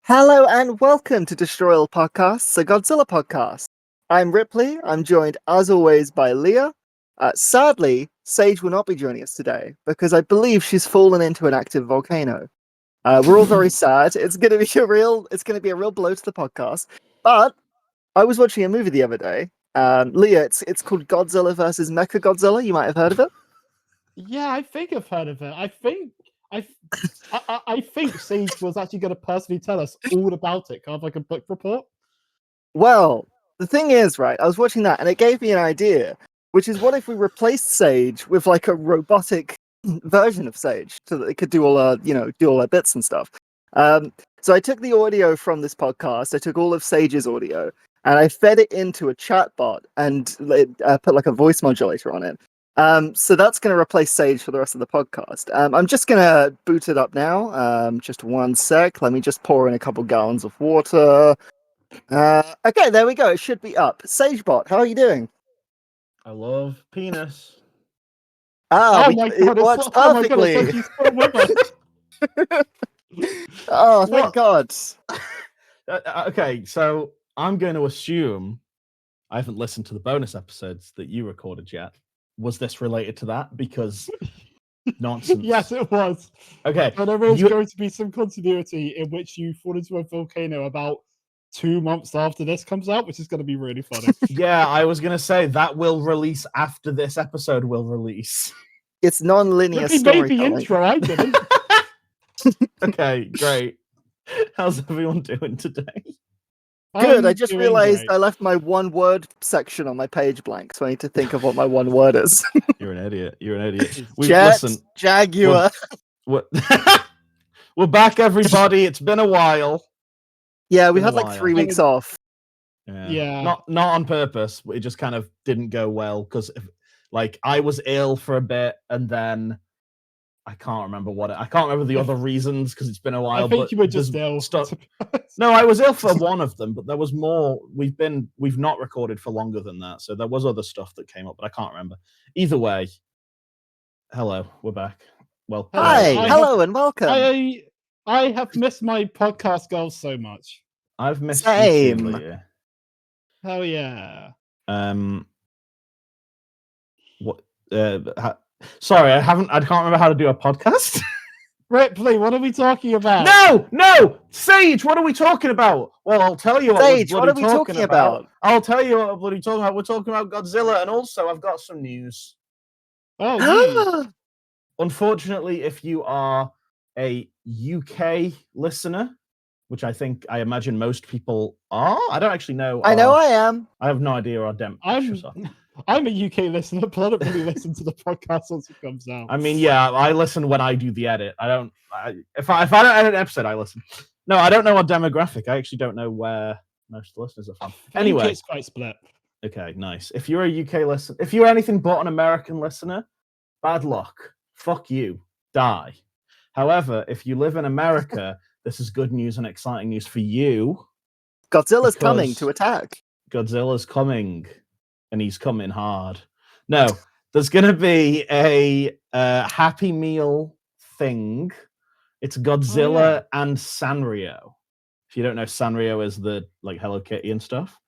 Hello and welcome to Destroy All Podcasts, a Godzilla podcast. I'm Ripley. I'm joined, as always, by Lia. Sadly, Sage will not be joining us today because I believe she's fallen into an active volcano. We're all very sad. It's going to be a real blow to the podcast. But I was watching a movie the other day. Lia, it's called Godzilla VS Mechagodzilla. You might have heard of it. Yeah, I think I've heard of it. I think Sage was actually going to personally tell us all about it, kind of like a book report. Well, the thing is, right, I was watching that and it gave me an idea, which is what if we replaced Sage with like a robotic version of Sage so that it could do all our bits and stuff. So I took the audio from this podcast, I took all of Sage's audio, and I fed it into a chatbot and put like a voice modulator on it. So that's going to replace Sage for the rest of the podcast. I'm just going to boot it up now. Just one sec. Let me just pour in a couple gallons of water. Okay, there we go. It should be up. SageBot, how are you doing? I love penis. It works perfectly. Oh, thank God. Okay, so I'm going to assume I haven't listened to the bonus episodes that you recorded yet. Was this related to that? Because nonsense. Yes, it was. Okay. And there is going to be some continuity in which you fall into a volcano about 2 months after this comes out, which is going to be really funny. Yeah, I was going to say that will release after this episode will release. It's non-linear storytelling. Maybe intro, I didn't. Okay, great. How's everyone doing today? Good, I just realized I left my one-word section on my page blank, so I need to think of what my one word is. You're an idiot. Listen, Jaguar. We're back, everybody. It's been a while. Yeah, we had like 3 weeks off. Yeah. Not on purpose. It just kind of didn't go well because I was ill for a bit and then I can't remember the other reasons because it's been a while. I think you were just ill. No, I was ill for one of them, but there was more. We've not recorded for longer than that, so there was other stuff that came up, but I can't remember. Either way, hello, we're back. Well, hello and welcome. I have missed my podcast goals so much. I've missed Same. you too, Hell yeah. What? Sorry, I can't remember how to do a podcast. Ripley, what are we talking about? No! Sage, what are we talking about? Well, I'll tell you what Sage, what are we talking about? I'll tell you what we're bloody talking about. We're talking about Godzilla, and also I've got some news. Oh, Unfortunately, if you are a UK listener, which I imagine most people are, I don't actually know. I know I am. I have no idea our demographics are. I'm a UK listener, but I don't really listen to the podcast once it comes out. I mean, yeah, I listen when I do the edit. If I don't edit an episode, I listen. No, I don't know our demographic. I actually don't know where most of the listeners are from. Anyway, it's quite split. Okay, nice. If you're a UK listener, if you're anything but an American listener, bad luck. Fuck you. Die. However, if you live in America, this is good news and exciting news for you. Godzilla's coming to attack. Godzilla's coming. And he's coming hard. No, there's going to be a Happy Meal thing. It's Godzilla and Sanrio. If you don't know, Sanrio is the Hello Kitty and stuff.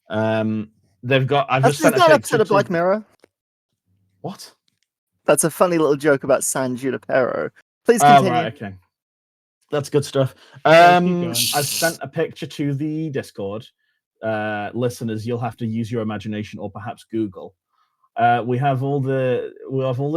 They've got. I've just sent a picture episode of Black Mirror. What? That's a funny little joke about San Junipero. Please continue. Right, okay. That's good stuff. I've sent a picture to the Discord. Listeners, you'll have to use your imagination or perhaps Google. We have all the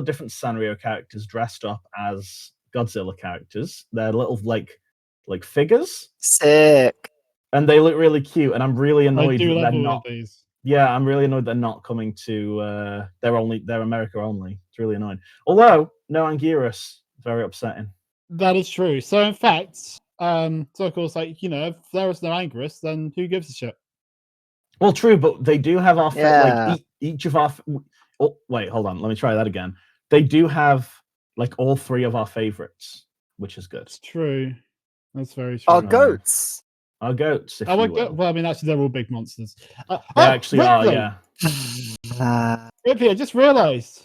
different Sanrio characters dressed up as Godzilla characters. They're little like figures. Sick. And they look really cute. And I'm really annoyed that they're not. These. Yeah, I'm really annoyed they're not coming to. They're America only. It's really annoying. Although no Anguirus, very upsetting. That is true. So in fact, so of course, if there is no Anguirus, then who gives a shit? Well, true, but they do have our each of our. Oh, wait, hold on. Let me try that again. They do have all three of our favorites, which is good. It's true. That's very true. Our goats. Our goats. If you will. Well, I mean, actually, they're all big monsters. They actually are. Yeah. Ripley, I just realised.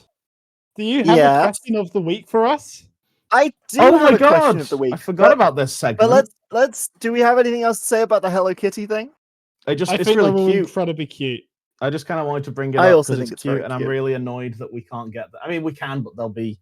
Do you have a question of the week for us? I do Oh have my a question god! of the week. I forgot about this segment. But let's. Do we have anything else to say about the Hello Kitty thing? I it's think really they're all cute. incredibly cute. I just kind of wanted to bring it I up also because think it's it's very cute, and I'm cute. really annoyed that we can't get that. I mean, we can, but they'll be.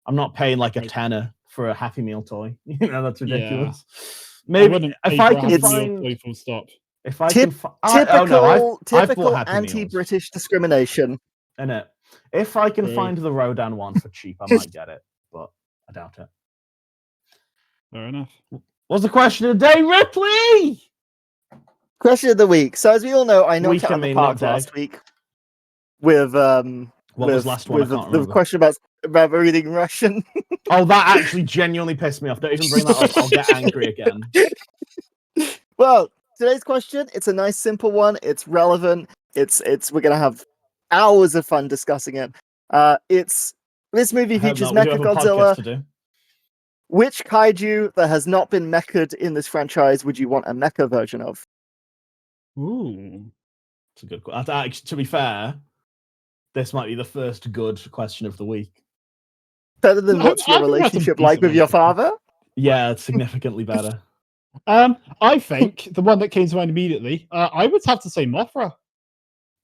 I'm not paying like a Right. tenner for a Happy Meal toy. That's ridiculous. I Maybe wouldn't if pay I for a can Happy Meal find, toy, full stop. if I Tip- can, oh no, I've bought typical Happy Meals. anti-British discrimination. Innit? If I can True. find the Rodan one for cheap, I might get it, but I doubt it. Fair enough. What's the question of the day, Ripley? Question of the week. So as we all know, I knocked Week, out I of the mean, park not day. last week with What was last one? I can't the remember. question about reading Russian. Oh, that actually genuinely pissed me off. Don't even bring that up. I'll get angry again. Well, today's question, it's a nice simple one. It's relevant. It's we're gonna have hours of fun discussing it. It's this movie I hope features not. We do have a podcast Mechagodzilla. to do. Which kaiju that has not been mecha'd in this franchise would you want a mecha version of? Ooh. It's a good question. To be fair, this might be the first good question of the week. Better than I what's your think that's a relationship like decent with your one. father? Yeah, it's significantly better. I think the one that came to mind immediately, I would have to say Mothra.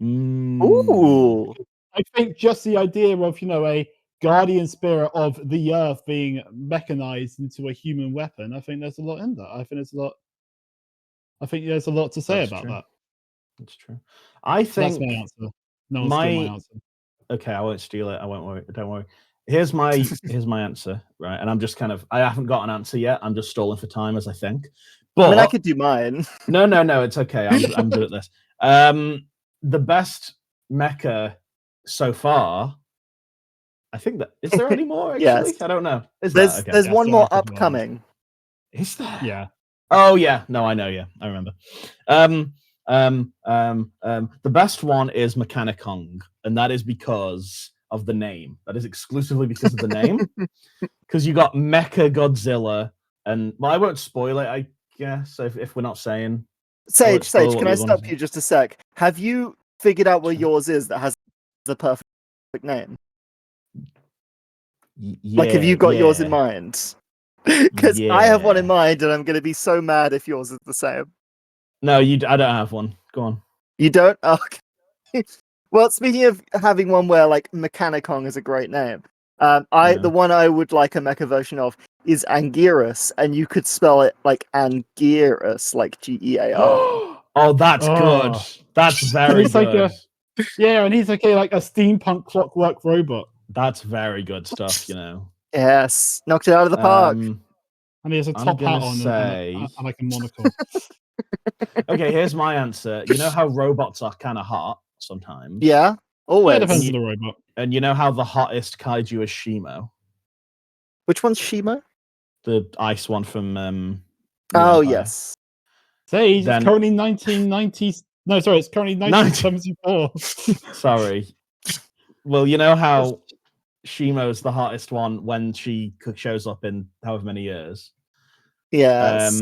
Ooh. I think just the idea of, a guardian spirit of the earth being mechanized into a human weapon, I think there's a lot in that. I think there's a lot to say That's about true. that. That's true. I So that's think my answer. No one's steal my answer. Okay, I won't steal it. I won't worry. Don't worry. Here's my answer, right? And I'm just I haven't got an answer yet. I'm just stalling for time as I think. But I mean, I could do mine. No, it's okay. I'm good at this. The best mecha so far. I think that is there any more actually? Yes. I don't know. There's one there more are some upcoming. Is there? Yeah. Oh yeah. No, I know. Yeah, I remember. The best one is Mechanicong, and that is because of the name. That is exclusively because of the name. Because you got Mechagodzilla, and I won't spoil it. I guess if we're not saying. Sage, can I stop you just a sec? Have you figured out what yours is that has the perfect name? Yeah, have you got yours in mind? Because I have one in mind, and I'm going to be so mad if yours is the same. No, I don't have one. Go on. You don't? Oh, okay. Well, speaking of having one where Mechanicong is a great name, the one I would like a mecha version of is Anguirus, and you could spell it like Anguirus, like Gear. Oh, that's good. That's very good. And he's like a steampunk clockwork robot. That's very good stuff, Yes, knocked it out of the park. And he has a top hat on and like a monocle. Okay, here's my answer. You know how robots are kind of hot sometimes? Yeah, always. Yeah, depends on the robot. And you know how the hottest kaiju is Shimo? Which one's Shimo? The ice one from Oh, yes. Sage, it's currently 1990. No, sorry, it's currently 1974. Sorry. Well, you know how Shimo's the hottest one when she shows up in however many years? Yes.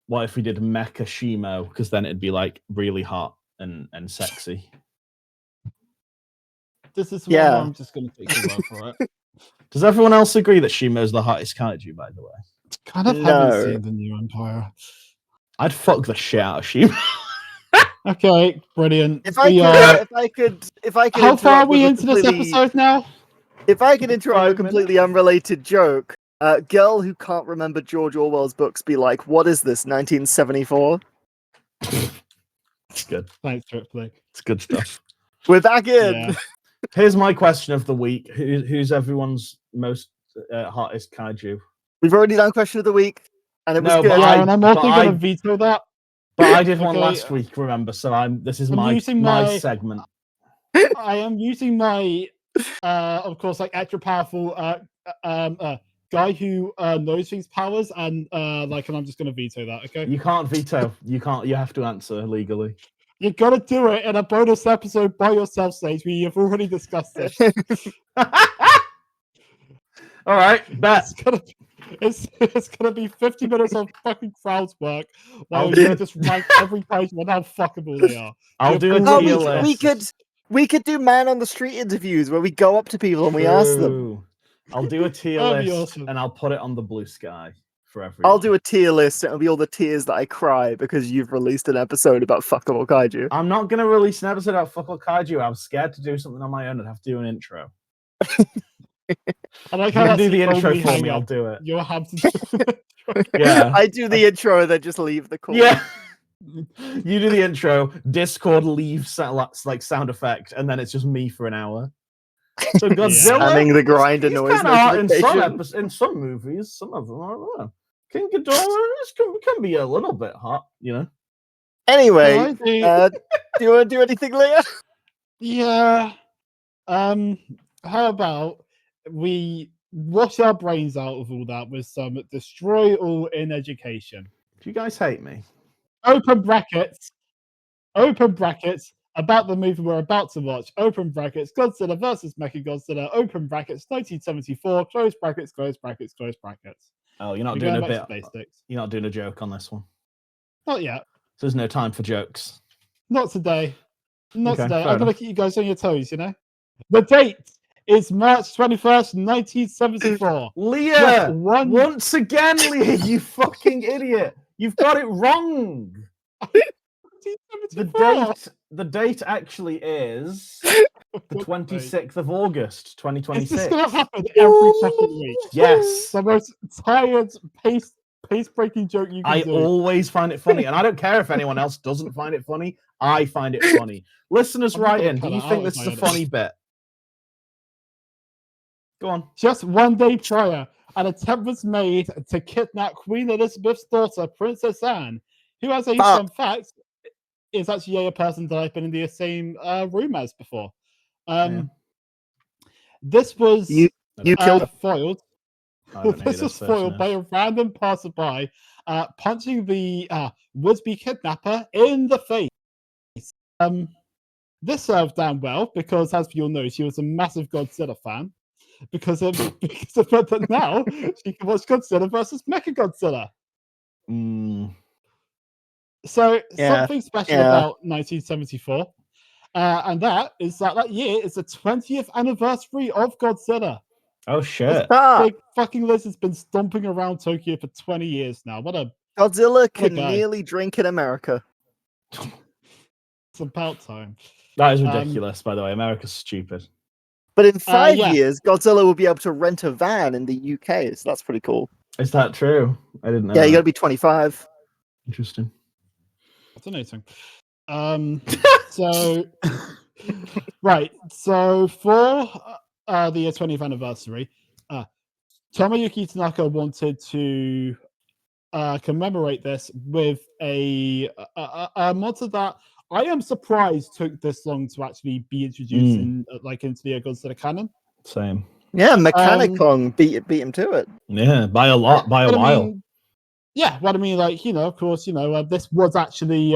What if we did Mecha Shimo? Because then it'd be like really hot and sexy. This is where I'm just going to take your word for it. Does everyone else agree that Shimo's the hottest kaiju, by the way? Kind of haven't seen the new Empire. I'd fuck the shit out of Shimo. Okay, brilliant. If I could. How far are we into this episode now? If I could interrupt a completely unrelated joke, girl who can't remember George Orwell's books be like, "What is this? 1974?" It's good. Thanks, Ripley. It's good stuff. We're back in. Yeah. Here's my question of the week: Who's everyone's most hottest kaiju? We've already done question of the week, and it was good. And I'm also going to veto that. But I did one last week, remember? So this is my segment. I am using my, of course, extra powerful guy who knows things powers, and and I'm just going to veto that. Okay. You can't veto. You can't. You have to answer legally. You got to do it in a bonus episode by yourself, Sage. We have already discussed this. All right, bet. It's gonna be 50 minutes of fucking crowd work while you just rank every page on how fuckable they are. I'll do a tier list. We could do man on the street interviews where we go up to people and we ask them. I'll do a tier That'd be list awesome. and I'll put it on the blue sky for everyone. I'll do a tier list. It'll be all the tears that I cry because you've released an episode about fuckable kaiju. I'm not going to release an episode about Fuckle Kaiju. I'm scared to do something on my own. I'd have to do an intro. I like You how can that's do the intro only for me. hang I'll up. do it. You'll have to. Yeah. I do the intro and then just leave the call. Yeah. You do the intro. Discord leaves like sound effect, and then it's just me for an hour. So Godzilla, Spamming the grinder he's noise kind of hot in some notification. in some movies. Some of them, I don't know. King Ghidorah can be a little bit hot, you know. Anyway, do do you want to do anything, Leah? Yeah. How about we wash our brains out of all that with some destroy all in education. Do you guys hate me? Open brackets, about the movie we're about to watch, open brackets, Godzilla versus Mechagodzilla, open brackets, 1974, close brackets, close brackets, close brackets. Oh, you're not We're doing going a back bit. to basics. You're not doing a joke on this one. Not yet. So there's no time for jokes. Not today. Not Okay, today. fair I'm going to enough. keep you guys on your toes, you know? The date is March 21st, 1974. Leah, Just one- once again, Leah, you fucking idiot. You've got it wrong. The date actually is the 26th of August, Is 2026. this going to happen every fucking week? Yes. The most tired, pace-breaking joke you can I do. always find it funny, and I don't care if anyone else doesn't find it funny. I find it funny. Listeners, I'm not write gonna in. Do cut you it out think of this is my a funny bit? Go on. Just one day prior, an attempt was made to kidnap Queen Elizabeth's daughter, Princess Anne, who, as a fun fact, is actually a person that I've been in the same room as before. This was You killed her. foiled. This was foiled by a random passerby punching the would-be kidnapper in the face. This served Dan well because, as you'll know, she was a massive Godzilla fan. Because of the fact that now she can watch Godzilla versus Mechagodzilla. So something special about 1974, and that is that year is the 20th anniversary of Godzilla. Oh shit! Big fucking Liz has been stomping around Tokyo for 20 years now. Godzilla can nearly drink in America. It's about time. That is ridiculous, by the way. America's stupid. But in 5 years, Godzilla will be able to rent a van in the UK, so that's pretty cool. Is that true? I didn't know. Yeah, you got to be 25. Interesting. Fascinating. So, right. So for the 20th anniversary, Tomoyuki Tanaka wanted to commemorate this with a monster that I am surprised took this long to actually be introduced into the Godzilla canon. Same. Yeah, Mechanicon beat him to it. Yeah, by a lot, by a while. What I mean, of course, this was actually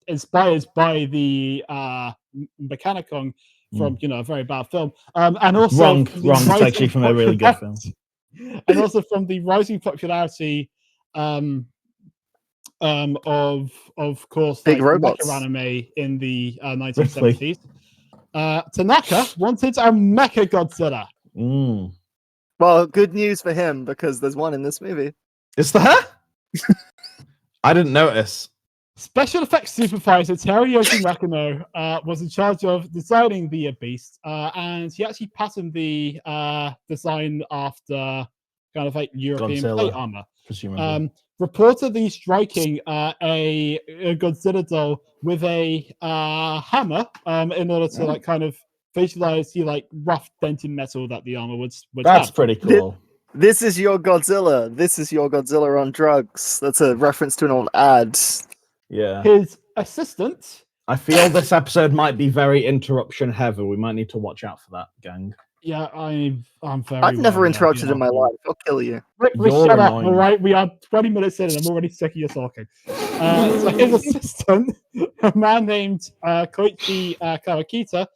inspired by the Mechanicon from, a very bad film. And also wrong. It's actually from a really good film. And also from the rising popularity of course, big robots mecha anime in the 1970s. Tanaka wanted a Mechagodzilla. Well, good news for him because there's one in this movie. Is there? I didn't notice. Special effects supervisor Teruyuki Nakano was in charge of designing the beast, and he actually patterned the design after kind of like European plate armor. Presumably. Reportedly striking a Godzilla doll with a hammer in order to kind of visualize the rough dented metal that the armor would That's have. pretty cool. This is your Godzilla. This is your Godzilla on drugs. That's a reference to an old ad. Yeah. His assistant. I feel this episode might be very interruption heavy. We might need to watch out for that, gang. Yeah, I'm very. I've never interrupted in my life. I'll kill you. Rick, shut up, all right? We are 20 minutes in and I'm already sick of you talking. So his assistant, a man named Koichi Kawakita,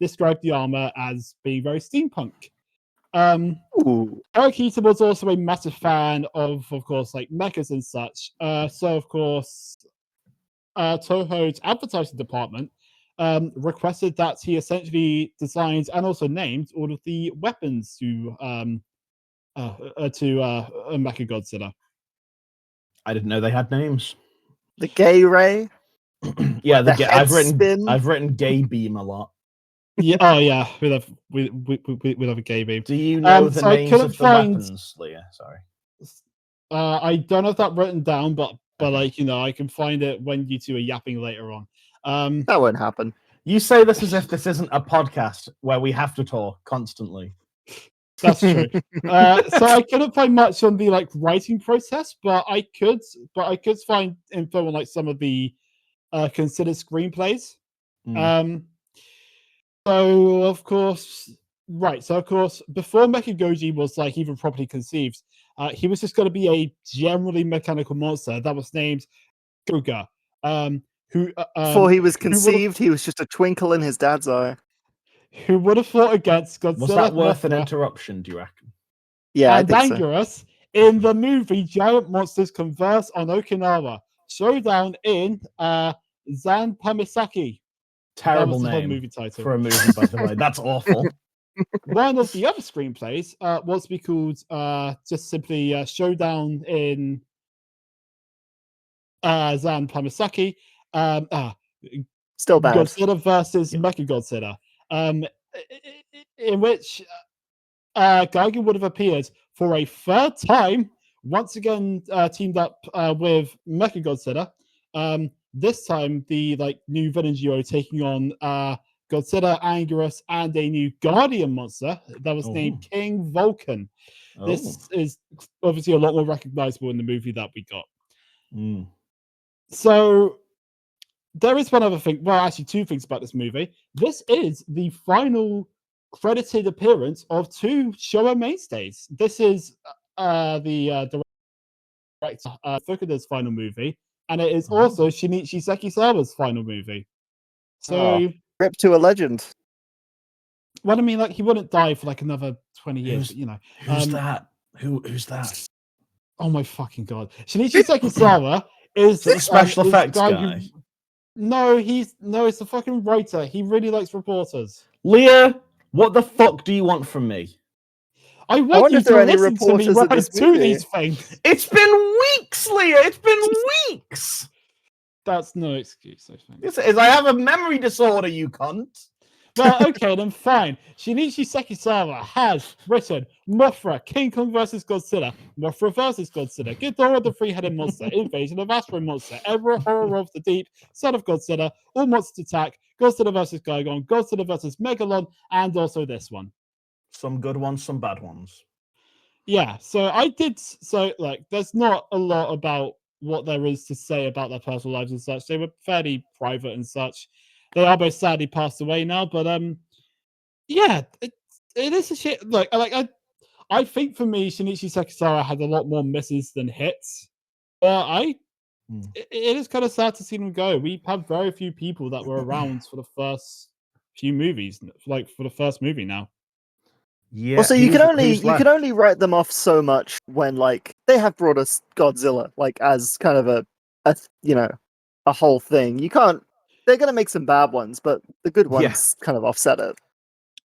described the armor as being very steampunk. Kawakita was also a massive fan of course, mechas and such. So, of course, Toho's advertising department requested that he essentially designed and also named all of the weapons to Mechagodzilla. I didn't know they had names. The gay ray. Yeah, the head spin. I've written gay beam a lot. Yeah, oh yeah, we love a gay beam. Do you know the so I names couldn't of the find- weapons, Leah? Sorry. I don't have that written down, but like, you know, I can find it when you two are yapping later on. That won't happen. You say this as if this isn't a podcast where we have to talk constantly. That's true. So I couldn't find much on the like writing process, but I could find info on like some of the considered screenplays. So of course, before Mechagodzilla was like even properly conceived, he was just going to be a generally mechanical monster that was named Goga. Before he was conceived, he was just a twinkle in his dad's eye. Who would have fought against Godzilla? Was that worth an Mothra, interruption, do you reckon? Yeah, and I think so. Anguirus in the movie Giant Monsters Converse on Okinawa? Showdown in Zan Pamisaki. Terrible the whole name movie title. for a movie, by the way. That's awful. One of the other screenplays was to be called just simply Showdown in Zan Pamisaki. Still bad. Godzilla versus Mechagodzilla. In which Geiger would have appeared for a third time, once again teamed up with Mechagodzilla. This time, the like new villain duo taking on Godzilla, Anguirus, and a new Guardian monster that was named King Vulcan. This is obviously a lot more recognizable in the movie that we got. So there is one other thing. Well, actually, two things about this movie. This is the final credited appearance of two Showa mainstays. This is the director Fukuda's final movie, and it is also Shinichi Sekisawa's final movie. So, rip to a legend. Well, I mean, like, he wouldn't die for like another 20 years, but, you know. Who's that? Who's that? Oh my fucking god! Shinichi Sekisawa is the special effects guy. No, it's a fucking writer. He really likes reporters. Leah, what the fuck do you want from me? I want you if there to are any listen to me reporters when of I this do movie. these things. It's been weeks, Leah. It's been weeks. That's no excuse, I think. This is, I have a memory disorder, you cunt. Well, okay, then fine. Shinichi Sekisawa has written Mothra, King Kong vs. Godzilla, Mothra vs. Godzilla, Ghidorah the Three-Headed Monster, Invasion of Astro Monster, Ever Horror of the Deep, Son of Godzilla, All Monsters Attack, Godzilla vs. Gigon, Godzilla vs. Megalon, and also this one. Some good ones, some bad ones. Yeah, like, there's not a lot about what there is to say about their personal lives and such. They were fairly private and such. They are both sadly passed away now, but yeah, it is a shit. Look, I think for me, Shinichi Sekisawa had a lot more misses than hits. It is kind of sad to see them go. We have very few people that were around for the first few movies, like for the first movie now. Yeah. Also, you can only write them off so much when like they have brought us Godzilla like as kind of a whole thing. You can't. They're gonna make some bad ones, but the good ones kind of offset it.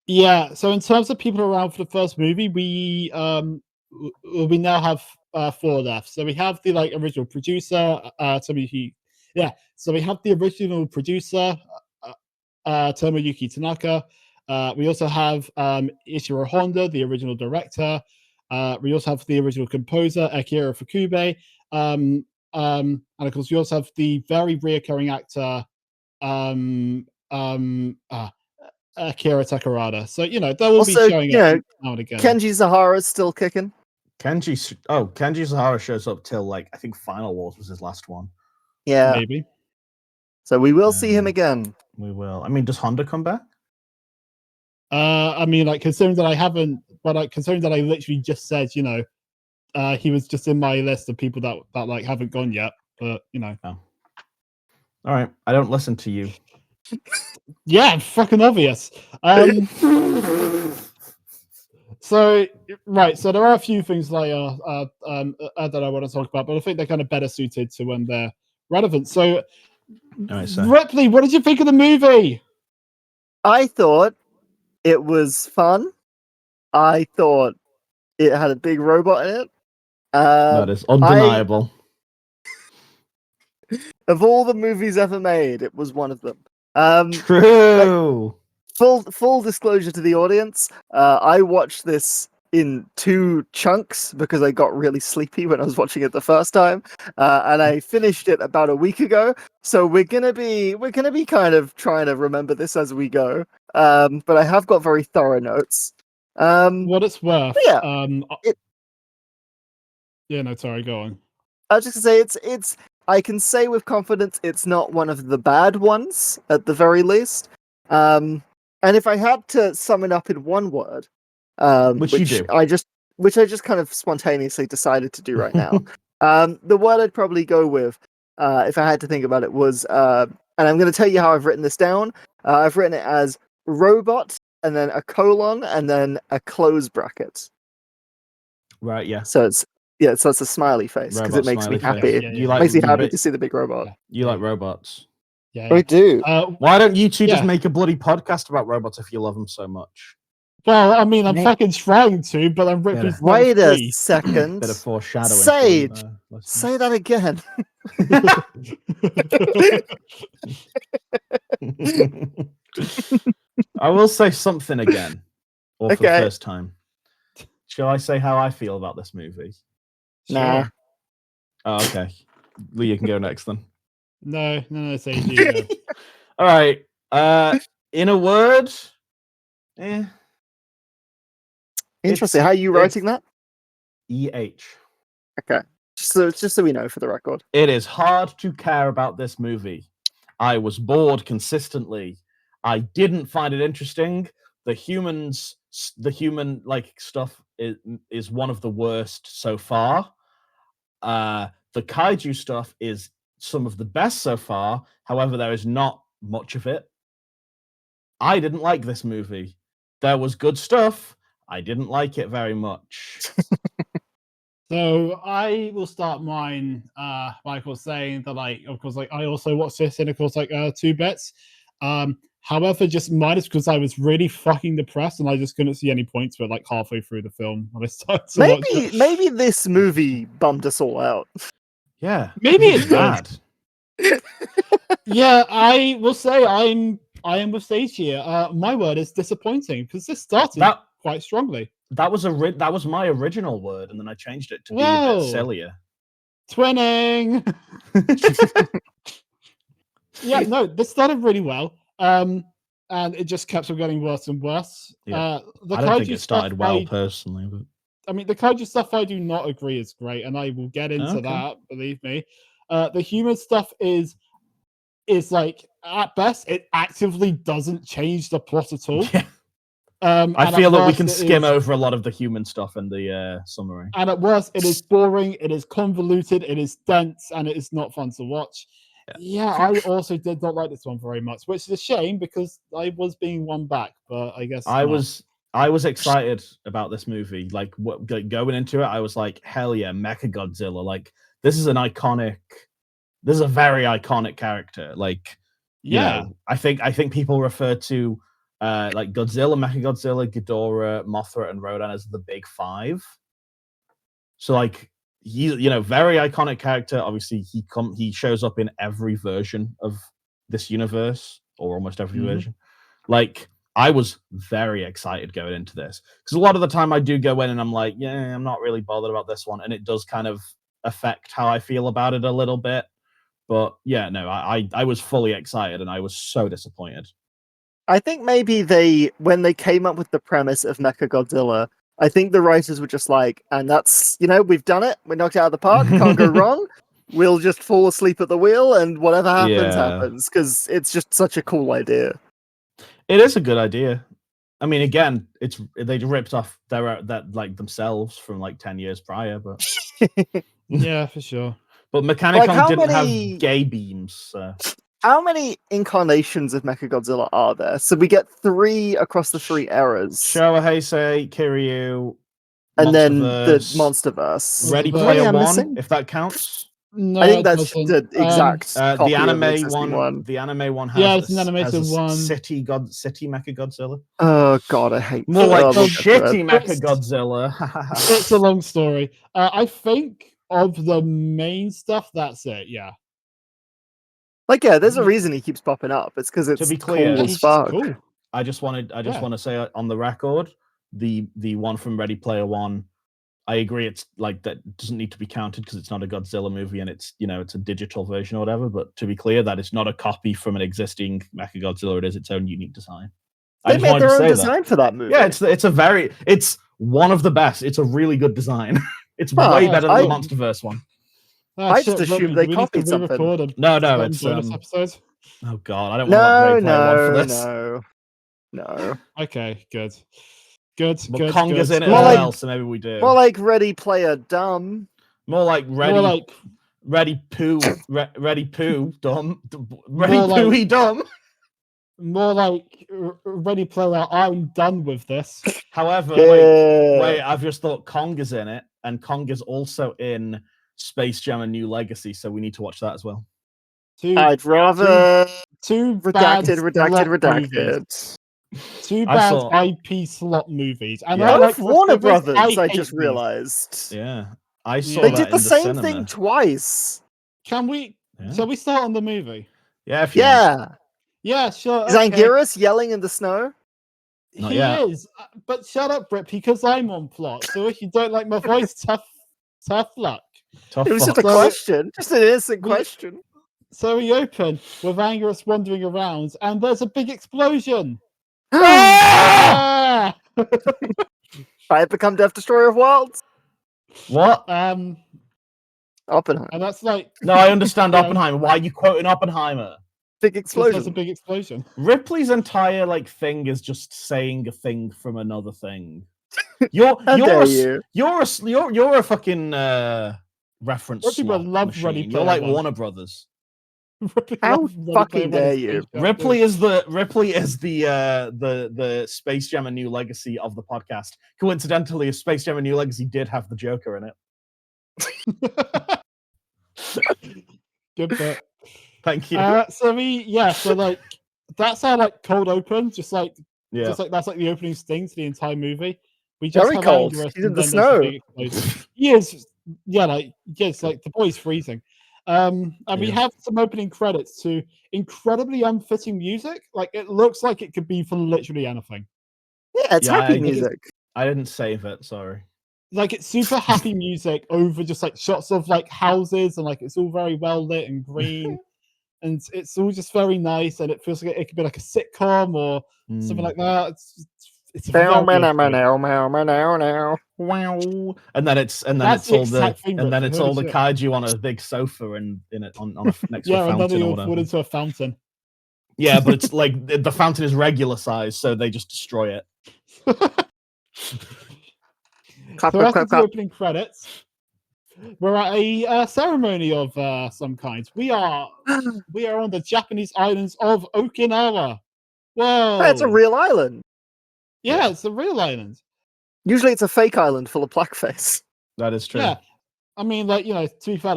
Yeah. So in terms of people around for the first movie, we now have 4 left. So we have the like original producer, yeah. So we have the original producer, Tomoyuki Tanaka. We also have Ishiro Honda, the original director. We also have the original composer, Akira Fukube. And of course, we also have the very reoccurring actor, Akira Takarada. So, you know, that will Also, be showing up now and again. Kenji Sahara's still kicking. Kenji Sahara shows up till like I think Final Wars was his last one. Yeah, maybe. So we will see him again. We will. I mean, does Honda come back? I mean, like, considering that I haven't, but like, considering that I literally just said, you know, he was just in my list of people that like haven't gone yet. But you know. Oh. All right, I don't listen to you. Yeah, fucking obvious. So there are a few things like that I want to talk about, but I think they're kind of better suited to when they're relevant. So Alright, so Ripley, what did you think of the movie? I thought it was fun. I thought it had a big robot in it. that is undeniable. Of all the movies ever made, it was one of them. True. Full disclosure to the audience, I watched this in 2 chunks because I got really sleepy when I was watching it the first time, and I finished it about a week ago. So we're gonna be kind of trying to remember this as we go. But I have got very thorough notes. What it's worth. Yeah, yeah, no, sorry, go on. I was just gonna say it's. I can say with confidence it's not one of the bad ones at the very least. And if I had to sum it up in one word, Which you do. I just kind of spontaneously decided to do right now. The word I'd probably go with, if I had to think about it, was, and I'm going to tell you how I've written this down. I've written it as robot, and then a colon, and then a close bracket. Right, yeah. So it's a smiley face because it Robot makes me smiley happy. face. Yeah, You yeah. It makes me happy but to see the big robot. you like robots. Yeah, I do. Why don't you two just Yeah. make a bloody podcast about robots if you love them so much? Well, I mean, I'm Nick. fucking trying to, but I'm Ripley's not Wait a free. second. Bit of foreshadowing. for Sage, listeners. say that again. I will say something again, or for the Okay. first time. Shall I say how I feel about this movie? Nah. Sure. Oh, okay. Lee, you can go next then. No, Sage, you go. All right. In a word, Interesting. How are you writing that? EH. Okay. Just so we know for the record. It is hard to care about this movie. I was bored consistently. I didn't find it interesting. The human stuff is one of the worst so far. The kaiju stuff is some of the best so far. However, there is not much of it. I didn't like this movie. There was good stuff. I didn't like it very much. So I will start mine, Michael, saying that, of course, I also watched this in, of course, 2 bits. However, just minus because I was really fucking depressed and I just couldn't see any points for halfway through the film when I started to watch it. Maybe this movie bummed us all out. Yeah. Maybe it's bad. Yeah, I will say I am with Sage here. My word is disappointing because this started quite strongly. That was my original word, and then I changed it to be a Whoa. bit sillier. Twinning. Yeah, no, this started really well. And it just kept on getting worse and worse. Yeah. The I don't think kaiju it started stuff well personally, but I mean, the kaiju stuff I do not agree is great, and I will get into Okay. that. Believe me. The human stuff is at best it actively doesn't change the plot at all. yeah. I feel that we can skim over a lot of the human stuff in the summary. And at worst, it is boring, it is convoluted, it is dense, and it is not fun to watch. Yeah, I also did not like this one very much, which is a shame because I was being won back, but I guess I was excited about this movie. Going into it, I was like, hell yeah, Mechagodzilla. Like, this is a very iconic character. Like, you know, I think people refer to Godzilla, Mechagodzilla, Ghidorah, Mothra, and Rodan as the big 5. So he's very iconic character. Obviously, he shows up in every version of this universe, or almost every version. Like, I was very excited going into this because a lot of the time I do go in and I'm like, yeah, I'm not really bothered about this one, and it does kind of affect how I feel about it a little bit. But yeah, no, I was fully excited and I was so disappointed. I think maybe when they came up with the premise of Mechagodzilla, I think the writers were just like, and that's, we've done it. We knocked it out of the park. Can't go wrong. We'll just fall asleep at the wheel and whatever happens, happens. Because it's just such a cool idea. It is a good idea. I mean, again, they ripped off themselves from 10 years prior, but yeah, for sure. But Mechanicon didn't have gay beams. So. How many incarnations of Mechagodzilla are there? So we get 3 across the 3 eras. Showa Heisei, Kiryu, and then the Monsterverse. Ready Player One, if that counts. No, I think it that's doesn't. the exact copy the of anime existing one. The anime one has Yeah, it's an animated one. City Mechagodzilla. Oh god, I hate More like we'll get to shitty it. Mechagodzilla. It's a long story. I think of the main stuff, that's it. Yeah. Like, yeah, there's a reason he keeps popping up. It's because it's be clear, cool He's as just fuck. cool. I just want Yeah. to say on the record, the one from Ready Player One, I agree it's like that doesn't need to be counted because it's not a Godzilla movie and it's it's a digital version or whatever. But to be clear, that it's not a copy from an existing Mechagodzilla. It is its own unique design. They made their own design for that movie. Yeah, it's one of the best. It's a really good design. It's way better than the MonsterVerse one. I just assumed they copied something. No, it's this episode. Oh god, I don't want to Ready Player One for this. No. Okay, good. But Konga's in it as More well, so maybe we do. More like Ready Player Dumb. More like Ready Poo Dumb. Ready Pooey Dumb. More like Ready Player. I'm done with this. However, wait, I've just thought Konga's in it, and Konga's also in Space Jam: A New Legacy, so we need to watch that as well. I'd rather two redacted. Two bad IP slot movies. And I like Warner Brothers, I just realized. Yeah. I saw They that did in the same cinema. thing twice. Can we? Yeah. Shall we start on the movie? Yeah, if you want. Yeah, sure. Is Anguirus yelling in the snow? Not he yet. is. But shut up, Rip, because I'm on plot. So if you don't like my voice, tough luck. Tough It was just luck. a question. Just an innocent question. So we open with Anguirus wandering around, and there's a big explosion. I have become Death Destroyer of Worlds. What? Oppenheimer. And that's like... No, I understand Oppenheimer. Why are you quoting Oppenheimer? Big explosion. There's a big explosion. Ripley's entire thing is just saying a thing from another thing. You're a fucking reference slot machine. You're like Warner Brothers. How fucking dare you? Ripley is the Space Jam: A New Legacy of the podcast. Coincidentally, Space Jam: A New Legacy did have the Joker in it. Good bit. Thank you. So that's our cold open, just like that's the opening sting to the entire movie. We just very cold. He's in the snow. He is. The boy's freezing. And we have some opening credits to incredibly unfitting music. Like it looks like it could be for literally anything. Yeah, it's happy music. I didn't save it. Sorry. Like it's super happy music over just shots of houses and it's all very well lit and green. And it's all just very nice, and it feels like it could be like a sitcom or something like that. It's wow. And then it's all the kaiju on a big sofa and next to a fountain. And then they all fall into a fountain. Yeah, but it's like the fountain is regular size, so they just destroy it. After the opening credits, we're at a ceremony of some kind. We are on the Japanese islands of Okinawa. Whoa! It's a real island. Yeah, it's a real island. Usually, it's a fake island full of blackface. That is true. Yeah, I mean, to be fair,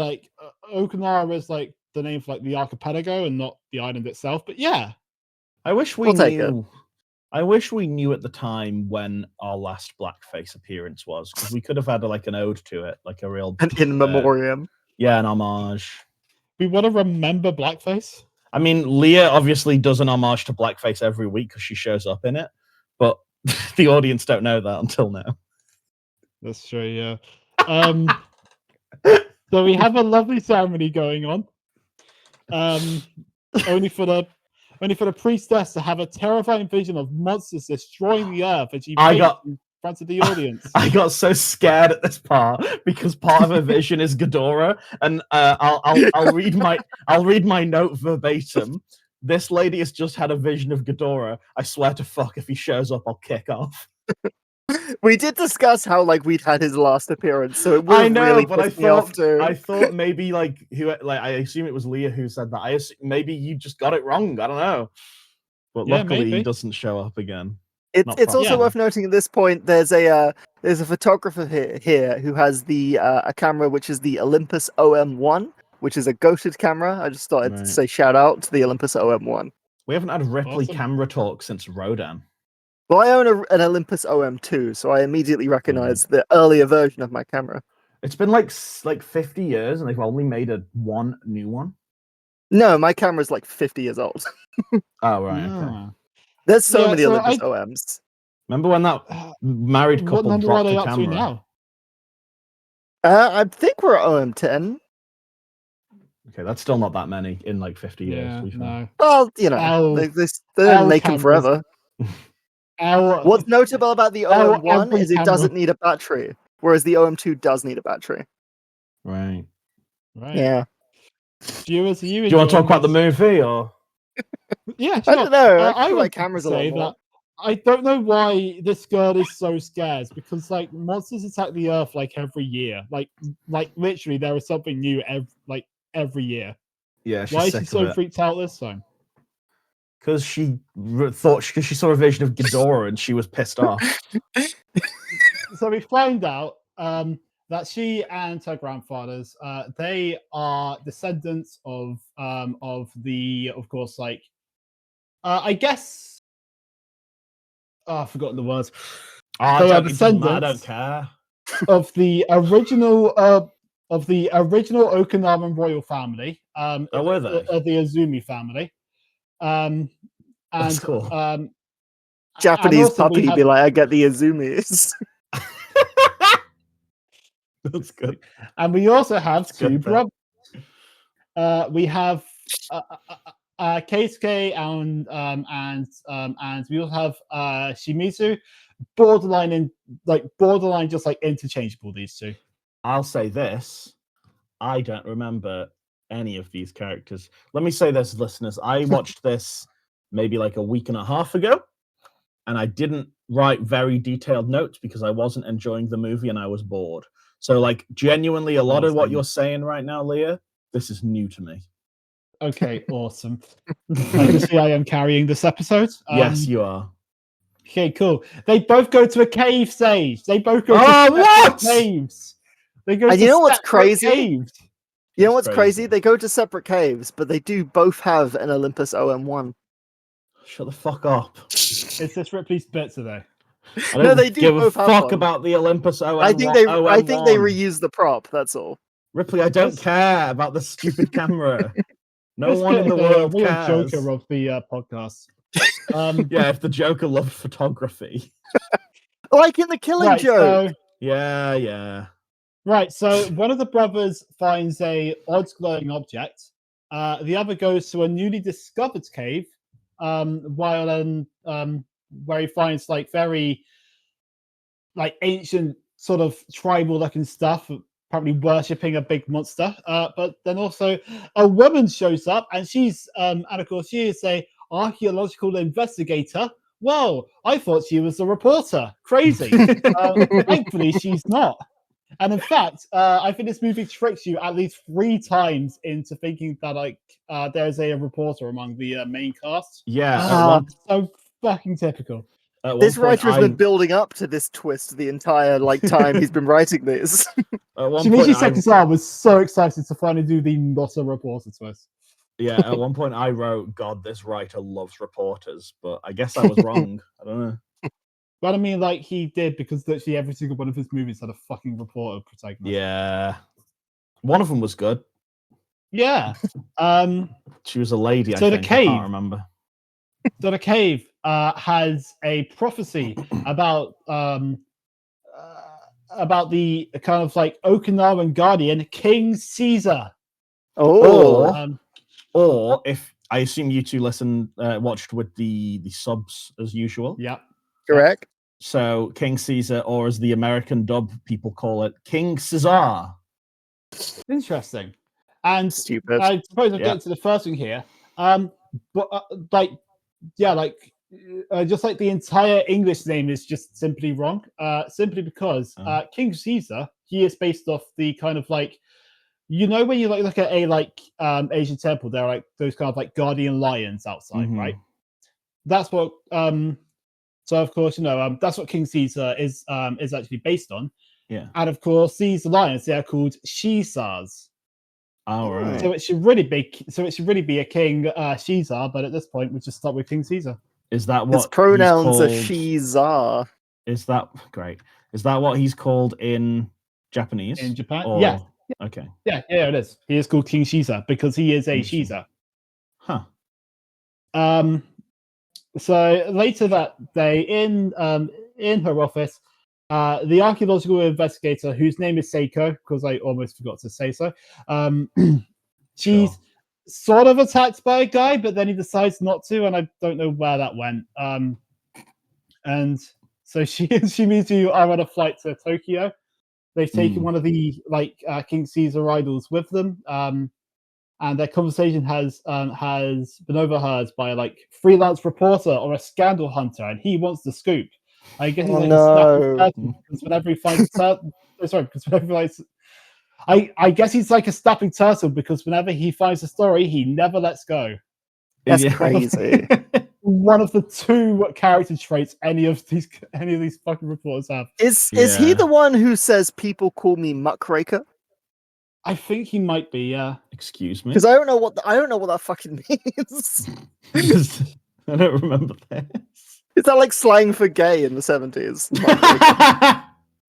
Okinawa is the name for the archipelago and not the island itself. But yeah, I wish we knew. I wish we knew at the time when our last blackface appearance was, because we could have had an ode to it, a real an in memoriam. Yeah, an homage. We want to remember blackface. I mean, Lia obviously does an homage to blackface every week because she shows up in it, but the audience don't know that until now. That's true. Yeah. So we have a lovely ceremony going on. Only for the priestess to have a terrifying vision of monsters destroying the earth as she in front of the audience. I got so scared at this part because part of her vision is Ghidorah, and I'll read my note verbatim. This lady has just had a vision of Ghidorah. I swear to fuck, if he shows up, I'll kick off. We did discuss how we'd had his last appearance, so it would really piss me off too. I thought maybe I assume it was Lia who said that. Maybe you just got it wrong. I don't know, but luckily he doesn't show up again. It's also worth noting at this point there's a photographer here who has a camera which is the Olympus OM1, which is a goated camera. I just started to Right. say shout out to the Olympus OM1. We haven't had Ripley Awesome. camera talk since Rodan. Well, I own an Olympus OM2, so I immediately recognize the earlier version of my camera. It's been like 50 years, and they've only made one new one. No, my camera's like 50 years old. Oh right, okay. Ah. There's so Yeah, many so Olympus OMs. Remember when that married What couple number are dropped they the up to camera? now? I think we're at OM10. Okay, that's still not that many in like 50 years. Yeah, to be fair. no. Well, you know, L- they don't L make them cameras. forever. Our, What's notable about the L OM1 every is it camera. doesn't need a battery, whereas the OM2 does need a battery. Right. Right. Yeah. Viewers, Do you want to talk about the movie or? Yeah, sure. I don't know. I I feel would like cameras a lot say more. that I don't know why this girl is so scared because like monsters attack the Earth like every year, like literally there is something new every year. Yeah, she's Why is sick she of so it. freaked out this time? Because she saw a vision of Ghidorah and she was pissed off. So we find out that she and her grandfathers they are descendants of course like I guess I've forgotten the words. Oh, They are it doesn't matter, I don't descendants care. of the original Okinawan royal family. Oh, were they? Of the Azumi family. And That's cool. Japanese also we puppy have- be like, I get the Azumis. That's good. And we also have That's two good, though. brothers. We have Keisuke and we also have Shimizu. Borderline just like interchangeable, these two. I'll say this. I don't remember any of these characters. Let me say this, listeners. I watched this maybe like a week and a half ago, and I didn't write very detailed notes because I wasn't enjoying the movie and I was bored. So, like, genuinely, a lot of what you're saying right now, Leah, this is new to me. Okay, awesome. I can see I am carrying this episode. Yes, you are. Okay, cool. They both go to a cave, Sage. They both go Oh, to separate what? caves. They go And to you know what's separate crazy? caves. You know That's what's crazy? crazy. They go to separate caves, but they do both have an Olympus OM1. Shut the fuck up. Is this Ripley's bit today? I don't No, they do give a both have fuck one. about the Olympus OM1. I think they OM1. reuse the prop. That's all. Ripley, I don't care about the stupid camera. No This one bit in the is world a real cares. Joker of the podcast. Yeah, if the Joker loved photography. Like in the Killing Right, Joke. so Yeah. right, so one of the brothers finds a odd glowing object. The other goes to a newly discovered cave, where he finds like very like ancient sort of tribal looking stuff, probably worshipping a big monster. But then also a woman shows up, and and of course she is a archaeological investigator. Well, I thought she was a reporter. Crazy. Thankfully, she's not. And in fact, I think this movie tricks you at least 3 times into thinking that like there's a reporter among the main cast. Yeah. So fucking typical. This writer has been building up to this twist the entire time he's been writing this. At one Shinichi point, Sekisara was so excited to finally do the not a reporter twist. Yeah, at one point I wrote, God, this writer loves reporters, but I guess I was wrong. I don't know. But I mean, like, he did, because literally every single one of his movies had a fucking reporter protagonist. Yeah. One of them was good. Yeah. She was a lady, So I the think. cave. I can't remember. So the cave has a prophecy about the kind of like Okinawan guardian, King Caesar. Or if I assume you two watched with the subs as usual. Yeah. Correct. So King Caesar, or as the American dub people call it, King Caesar. Interesting. And stupid. I suppose I'll get to the first thing here. But just like the entire English name is just simply wrong. Simply because King Caesar, he is based off the kind of like, you know, when you like look at a Asian temple, there are like those kind of like guardian lions outside, right? That's what so of course, you know, that's what King Caesar is actually based on. Yeah. And of course, these lions, they are called Caesars. All right. So it should really be a King Caesar, but at this point we just start with King Caesar. Is that what His pronouns he's are called? Shiza. Is that great? Is that what he's called in Japanese? In Japan? Or... Yeah. Okay. Yeah, it is. He is called King Caesar because he is a Caesar. Huh. So later that day, in her office, the archaeological investigator, whose name is Seiko, because I almost forgot to say so, she's sort of attacked by a guy, but then he decides not to, and I don't know where that went. And so she means you are on a flight to Tokyo. They've taken one of the King Caesar idols with them, and their conversation has been overheard by a freelance reporter or a scandal hunter, and he wants the scoop. I guess he's because whenever he finds a turtle, I guess he's like a snapping turtle because whenever he finds a story, he never lets go. That's crazy. One of the two character traits any of these fucking reporters have. Is he the one who says people call me muckraker? I think he might be. Yeah. Excuse me. Because I don't know what that fucking means. I don't remember this. Is that like slang for gay in the 70s?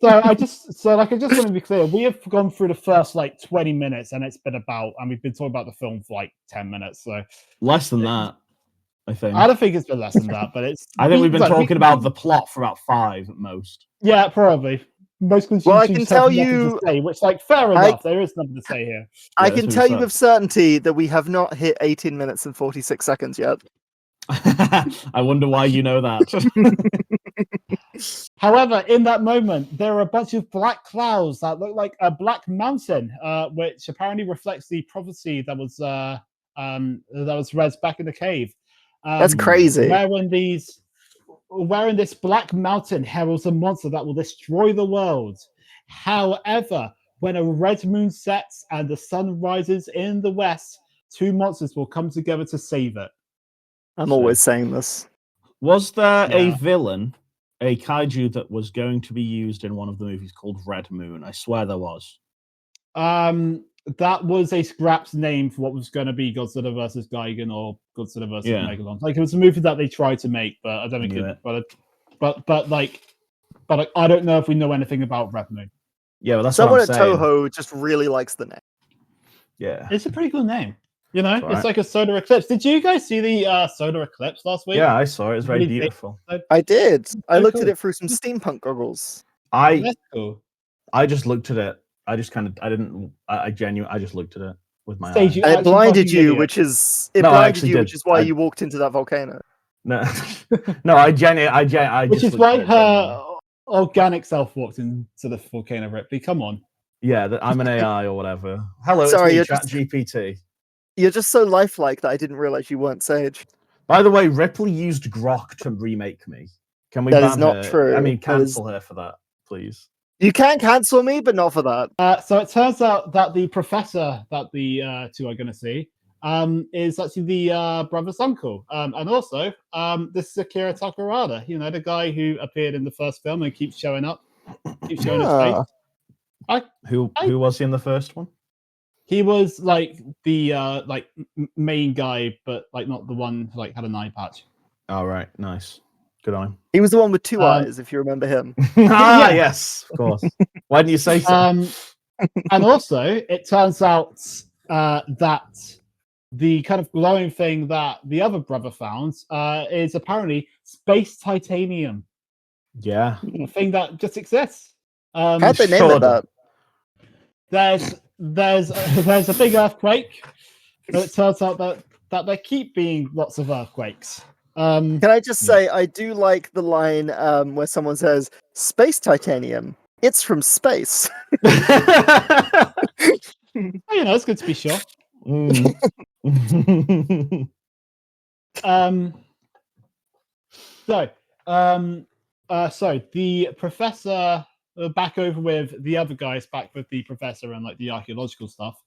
I just want to be clear. We have gone through the first 20 minutes, and we've been talking about the film for 10 minutes. So less than that, I think. I don't think it's been less than that, but it's. I think we've been talking about the plot for about 5 at most. Yeah, probably. Most well, I can tell you, fair enough. There is nothing to say here. I can tell you with certainty that we have not hit 18 minutes and 46 seconds yet. I wonder why you know that. However, in that moment, there are a bunch of black clouds that look like a black mountain, which apparently reflects the prophecy that was read back in the cave. That's crazy. Wherein this black mountain heralds a monster that will destroy the world. However, when a red moon sets and the sun rises in the west, 2 monsters will come together to save it. I'm always saying this. Was there a villain, a kaiju that was going to be used in one of the movies called Red Moon? I swear there was. That was a scrapped name for what was going to be Godzilla versus Gigan or Godzilla versus Megalon. It was a movie that they tried to make, but I don't think it. But I don't know if we know anything about Red Moon. Yeah, well, that's someone what I'm at saying. Toho just really likes the name. Yeah, it's a pretty cool name. It's like a solar eclipse. Did you guys see the solar eclipse last week? Yeah, I saw it. It was very beautiful. I did. I looked at it through some steampunk goggles. That's cool. I just looked at it. I just looked at it with my eyes. And it blinded you, which is why you walked into that volcano. No, no, I which is why her organic self walked into the volcano, Ripley. Come on. Yeah, I'm an AI or whatever. Hello, sorry, it's me, ChatGPT. You're just so lifelike that I didn't realize you weren't Sage. By the way, Ripley used Grok to remake me. Can we? That is not true. I mean, cancel her for that, please. You can cancel me, but not for that. So it turns out that the professor that the two are going to see is actually the brother's uncle. And also, this is Akira Takarada, the guy who appeared in the first film and keeps showing up. Keeps showing his face. Who was he in the first one? He was the main guy, but not the one who had an eye patch. Oh, right. Nice. Good on him. He was the one with 2 eyes, if you remember him. Yes, of course. Why didn't you say so? And also, it turns out that the kind of glowing thing that the other brother found is apparently space titanium. Yeah. A thing that just exists. How'd they name it that? There's a big earthquake, but it turns out that there keep being lots of earthquakes. Can I just say, I do like the line where someone says, "Space titanium, it's from space." It's good to be sure. So the professor back over with the other guys, back with the professor and the archaeological stuff.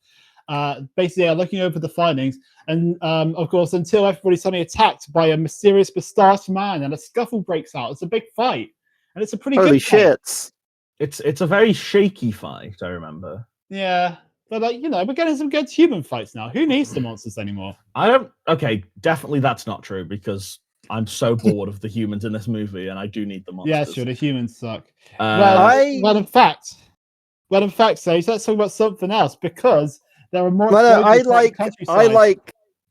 Basically are looking over the findings, and of course, until everybody's suddenly attacked by a mysterious mustached man, and a scuffle breaks out. It's a big fight, and it's a pretty holy good shit! Fight. It's a very shaky fight. I remember. Yeah, But like, we're getting some good human fights now. Who needs the monsters anymore? Okay, definitely that's not true because I'm so bored of the humans in this movie, and I do need the monsters. Yeah, sure. The humans suck. Uh, Well, in fact, Sage, let's talk about something else because there are more. Well, I like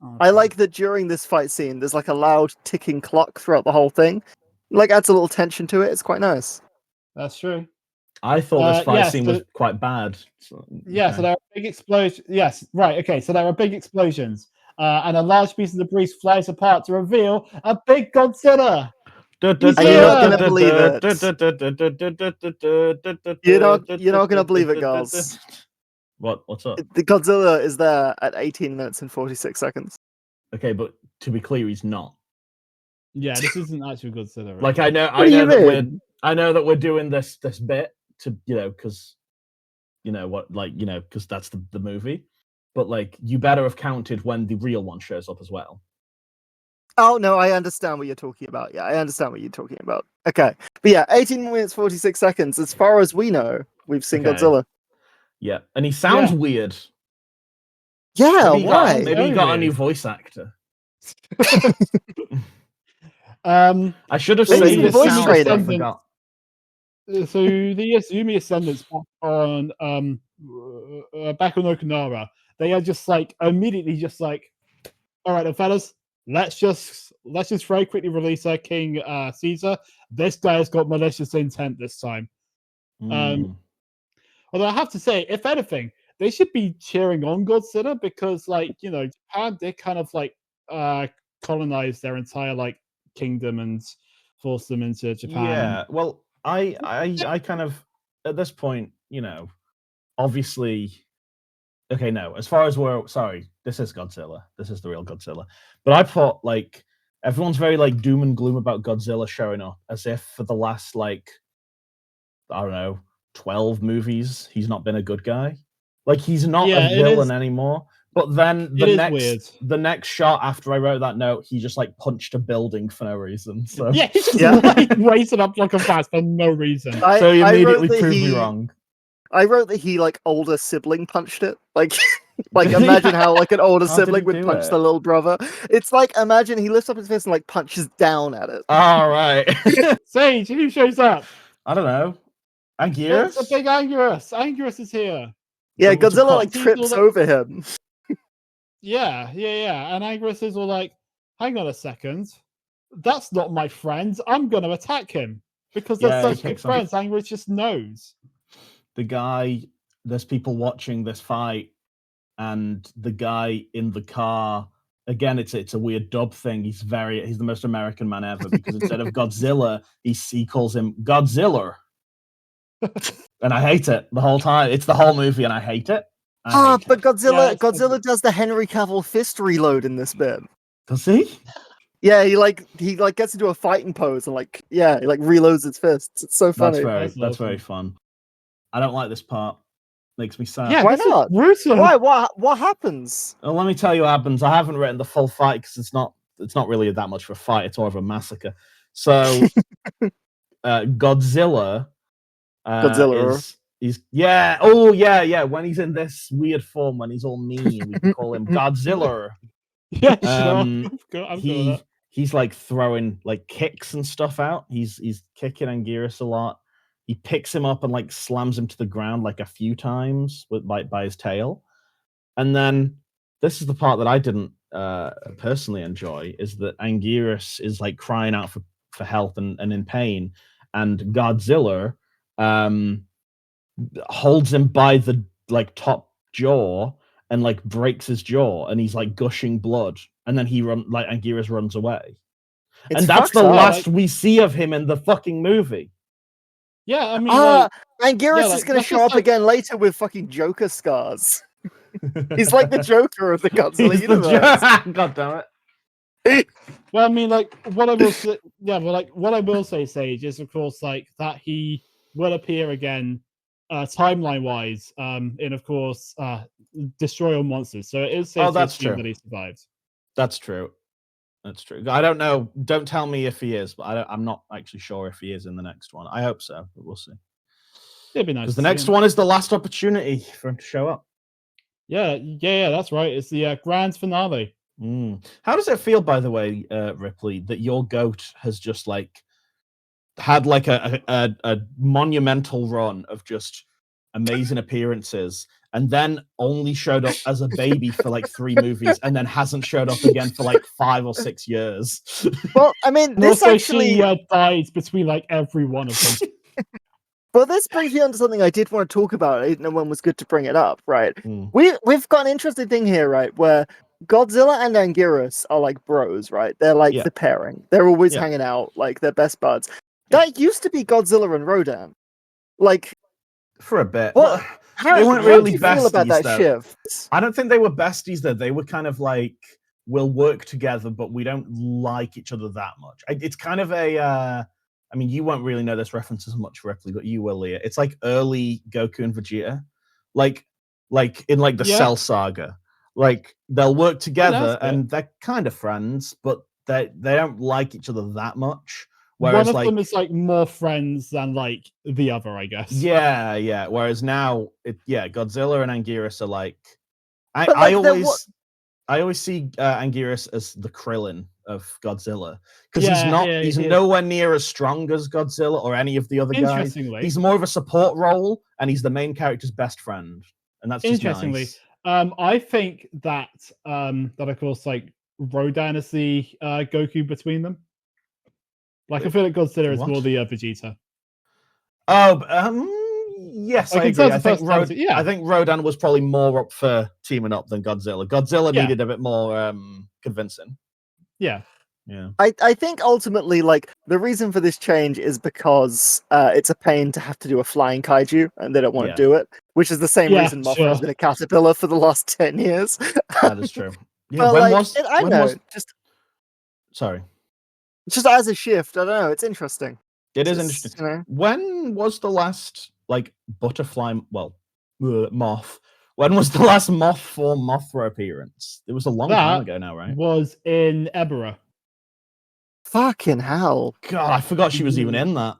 Oh, that during this fight scene, there's like a loud ticking clock throughout the whole thing. Like adds a little tension to it. It's quite nice. That's true. I thought this fight scene was quite bad. So there are big explosions. Yes, right. Okay, so there are big explosions, and a large piece of debris flies apart to reveal a big Godzilla. You're not gonna believe it. You're not gonna believe it, girls. What's up? The Godzilla is there at 18 minutes and 46 seconds. Okay, but to be clear, he's not. Yeah, this isn't actual Godzilla. Right? Like I know that we're doing this bit to because because that's the movie. But like you better have counted when the real one shows up as well. Oh no, I understand what you're talking about. Yeah, I understand what you're talking about. Okay, but yeah, 18 minutes 46 seconds. As far as we know, we've seen Godzilla. Yeah, and he sounds weird. Yeah, why? Maybe he got a new voice actor. I should have said the voice training. I forgot. So the Azumi Ascendants back on Okinawa, they are just like immediately just like, all right, then, fellas, let's just very quickly release our King Caesar. This guy has got malicious intent this time. Although I have to say, if anything, they should be cheering on Godzilla because, like, Japan did kind of like colonize their entire like kingdom and force them into Japan. Yeah, well, I kind of at this point, obviously, okay, no. As far as this is Godzilla. This is the real Godzilla. But I thought like everyone's very like doom and gloom about Godzilla showing up, as if for the last like I don't know 12 movies he's not been a good guy. Like he's not a villain anymore. But then the next shot after I wrote that note, he just like punched a building for no reason. So he just raised it up like a fast for no reason. So he immediately proved me wrong. I wrote that he like older sibling punched it. Like imagine how like an older sibling would punch the little brother. It's like imagine he lifts up his fist and like punches down at it. All right. Sage, who shows up? I don't know. Anguirus? It's a big Anguirus. Anguirus is here. Yeah, Godzilla like trips over him. Yeah. And Anguirus is all like, hang on a second. That's not my friend. I'm going to attack him. Because they're such good friends. Anguirus just knows. There's people watching this fight, and the guy in the car, again, it's a weird dub thing. He's the most American man ever, because instead of Godzilla, he calls him Godzilla. And I hate it the whole time. It's the whole movie, and I hate it. But Godzilla does the Henry Cavill fist reload in this bit. Does he? Yeah, he gets into a fighting pose and he reloads his fists. It's so funny. That's very fun. I don't like this part. Makes me sad. Yeah, why not? Why? What happens? Well, let me tell you what happens. I haven't written the full fight because it's not really that much of a fight. It's more of a massacre. So Godzilla. When he's in this weird form, when he's all mean, we can call him Godzilla. Yeah, sure. He's like throwing like kicks and stuff out. He's kicking Anguirus a lot. He picks him up and like slams him to the ground like a few times by his tail. And then this is the part that I didn't personally enjoy, is that Anguirus is like crying out for help and in pain, and Godzilla holds him by the like top jaw and like breaks his jaw, and he's like gushing blood, and then Anguirus runs away. And that's the last we see of him in the fucking movie. Yeah, I mean, Anguirus is going to show up again later with fucking Joker scars. He's like the Joker of the Godzilla universe. God damn it. Well, I mean, like what I will say, Sage, is of course like that he will appear again, timeline wise, in of course, Destroy All Monsters. So it is safe to assume that he survives. That's true. That's true. I don't know. Don't tell me if he is, but I'm not actually sure if he is in the next one. I hope so, but we'll see. It'd be nice. Because the next one is the last opportunity for him to show up. Yeah, that's right. It's the grand finale. How does it feel, by the way, Ripley, that your goat has just like had like a monumental run of just amazing appearances, and then only showed up as a baby for like 3 movies, and then hasn't showed up again for like 5 or 6 years? Well, I mean, And this also actually. she died between like every one of them. Well, this brings me on to something I did want to talk about. I didn't know when was good to bring it up, right? Mm. We've got an interesting thing here, right? Where Godzilla and Anguirus are like bros, right? They're like Yeah. the pairing. They're always Yeah. hanging out, like they're best buds. That used to be Godzilla and Rodan. Like, For a bit. what? They weren't how really do you feel about besties, that though. shift? I don't think they were besties, though. They were kind of like, we'll work together, but we don't like each other that much. It's kind of a... I mean, you won't really know this reference as much, Ripley, but you will, Leah. It's like early Goku and Vegeta, like in like the Cell Saga. Like they'll work together and they're kind of friends, but they don't like each other that much. Whereas one of them is like more friends than like the other, I guess. Yeah. Whereas now, Godzilla and Anguirus are like, I always see Anguirus as the Krillin of Godzilla, because he's nowhere near as strong as Godzilla or any of the other guys. He's more of a support role, and he's the main character's best friend, and that's just nice. I think that of course like Rodan is the Goku between them. Like I feel like Godzilla is more the Vegeta. Yes, I agree. I think Rodan was probably more up for teaming up than Godzilla. Godzilla needed a bit more convincing. Yeah. I think ultimately, like, the reason for this change is because it's a pain to have to do a flying kaiju, and they don't want to do it, which is the same reason Mothra has been a caterpillar for the last 10 years. That is true. Yeah, Sorry. Just as a shift, I don't know, it's interesting. It is interesting. You know? When was the last, like, butterfly, moth? When was the last moth for Mothra appearance? It was a long time ago now, right? Was in Ebera. Fucking hell. God, I forgot she was even in that.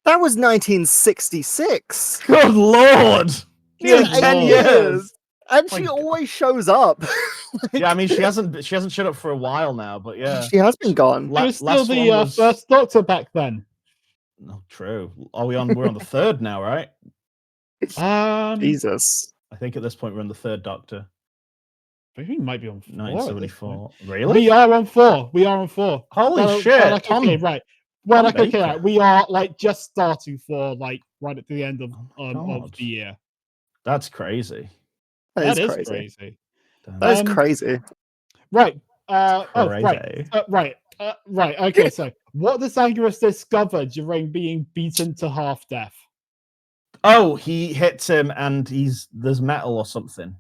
That was 1966. Good lord! Yeah, 10 years. And she always shows up. Yeah, I mean, she hasn't showed up for a while now, but yeah. She has been gone. She was still the first Doctor back then. No, true. We're on the third now, right? Jesus. I think at this point we're on the third Doctor. I think we might be on 4. 1974. Really? We are on 4. Holy shit! Okay, right. Well, like, okay, right. We are like just starting for like right at the end of the year. That's crazy. That is crazy. That is crazy. Right. Right. Okay, so what does Anguirus discover during being beaten to half death? Oh, he hits him and there's metal or something.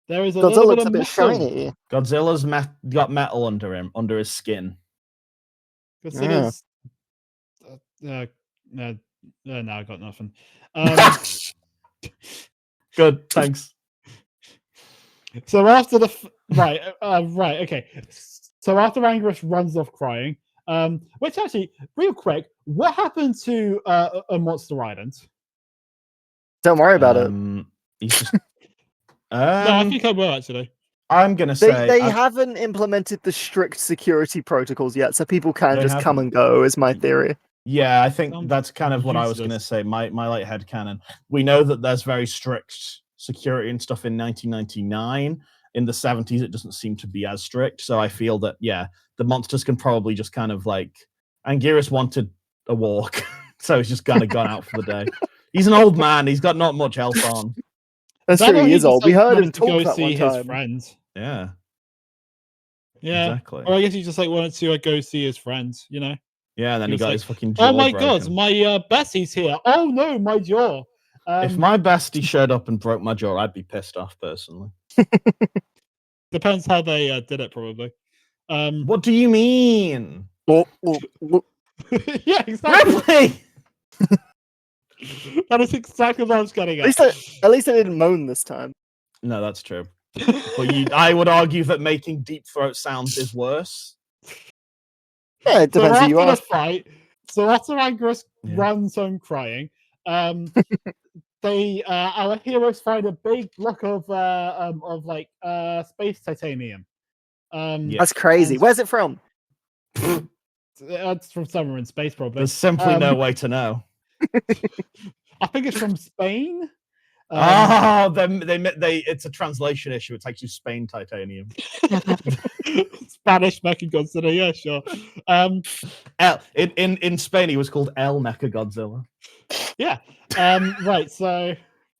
There is a little bit of metal. shiny. Godzilla's got metal under him, under his skin. Godzilla's... no, I got nothing. Good, thanks. So after the okay. So after Anguirus runs off crying, which actually, real quick, what happened to a Monster Island? Don't worry about it. He's just. No, I think I will actually. I'm gonna say they haven't implemented the strict security protocols yet, so people can just come and go. Is my theory. Yeah, I think that's kind of what I was gonna say. My light headcanon. We know that there's very strict security and stuff in 1999. In the 70s, it doesn't seem to be as strict. So I feel that the monsters can probably just kind of like. Anguirus wanted a walk, so he's just kind of gone out for the day. He's an old man. He's got not much else on. That's true. He is old. We heard him talk that see one time. His friends. Yeah. Exactly. Or I guess he just like wanted to go see his friends. You know. Yeah. And then he got his fucking jaw. Oh my broken. God! My Bessie's here. Oh no, my jaw. If my bestie showed up and broke my jaw, I'd be pissed off personally. Depends how they did it, probably. What do you mean? Yeah, exactly. Really? That is exactly what I was getting at. At least I didn't moan this time. No, that's true. But I would argue that making deep throat sounds is worse. Yeah, it depends who you are. So after Anguirus runs home crying, our heroes find a big block of space titanium. That's crazy. and- Where's it from? It's from somewhere in space, probably. There's simply no way to know. I think it's from Spain. It's a translation issue. It takes you Spain titanium. Spanish Mechagodzilla, yeah, sure. In Spain, he was called El Mechagodzilla. Yeah. Right. So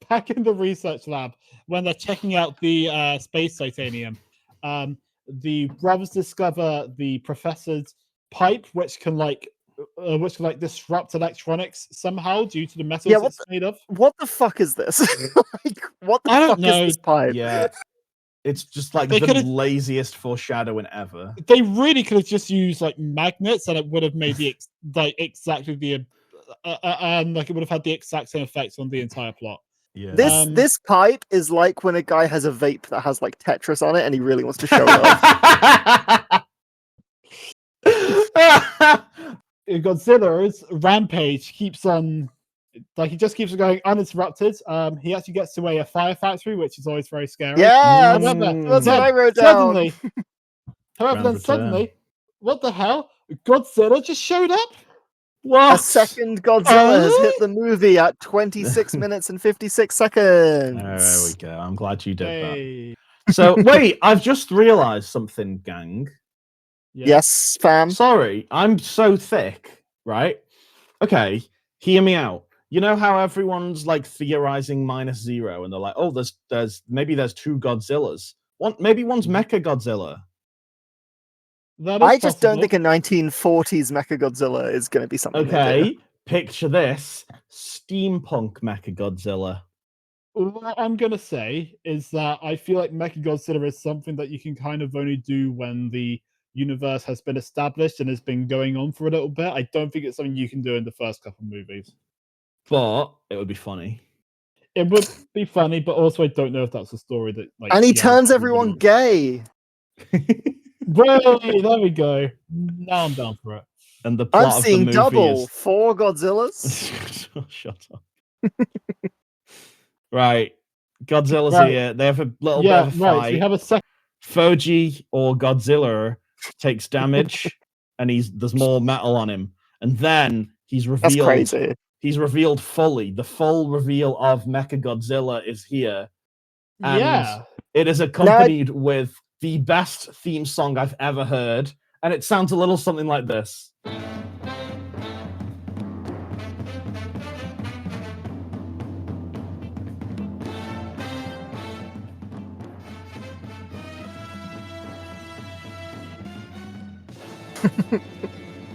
back in the research lab, when they're checking out the space titanium, the brothers discover the professor's pipe, which can disrupt electronics somehow due to the metals it's made of. What the fuck is this? What the fuck is this pipe? Yeah. It's just like laziest foreshadowing ever. They really could have just used like magnets, and it would have made the exactly the it would have had the exact same effects on the entire plot. Yeah. This pipe is like when a guy has a vape that has like Tetris on it, and he really wants to show it off. Godzilla's rampage keeps on. He just keeps going uninterrupted. He actually gets to a fire factory, which is always very scary. Yeah, that's what I wrote down. Suddenly, what the hell? Godzilla just showed up? What? A second Godzilla has hit the movie at 26 minutes and 56 seconds. There we go. I'm glad you did that. So, wait, I've just realized something, gang. Yeah. Yes, fam. Sorry, I'm so thick, right? Okay, hear me out. You know how everyone's like theorizing -0, and they're like, "Oh, there's two Godzillas. Maybe one's Mechagodzilla." I just don't think a 1940s Mechagodzilla is going to be something. Okay, picture this: steampunk Mechagodzilla. What I'm gonna say is that I feel like Mechagodzilla is something that you can kind of only do when the universe has been established and has been going on for a little bit. I don't think it's something you can do in the first couple movies. But it would be funny. It would be funny, but also I don't know if that's a story that and he turns everyone gay. Hey, there we go. Now I'm down for it. And the plot I'm seeing of the movie double is... 4 Godzillas. Shut up. Right, Godzilla's here. They have a little bit of a fight. Right. We have a second. Fuji or Godzilla takes damage, and there's more metal on him, and then he's revealed. That's crazy. He's revealed fully. The full reveal of Mechagodzilla is here. And it is accompanied with the best theme song I've ever heard. And it sounds a little something like this.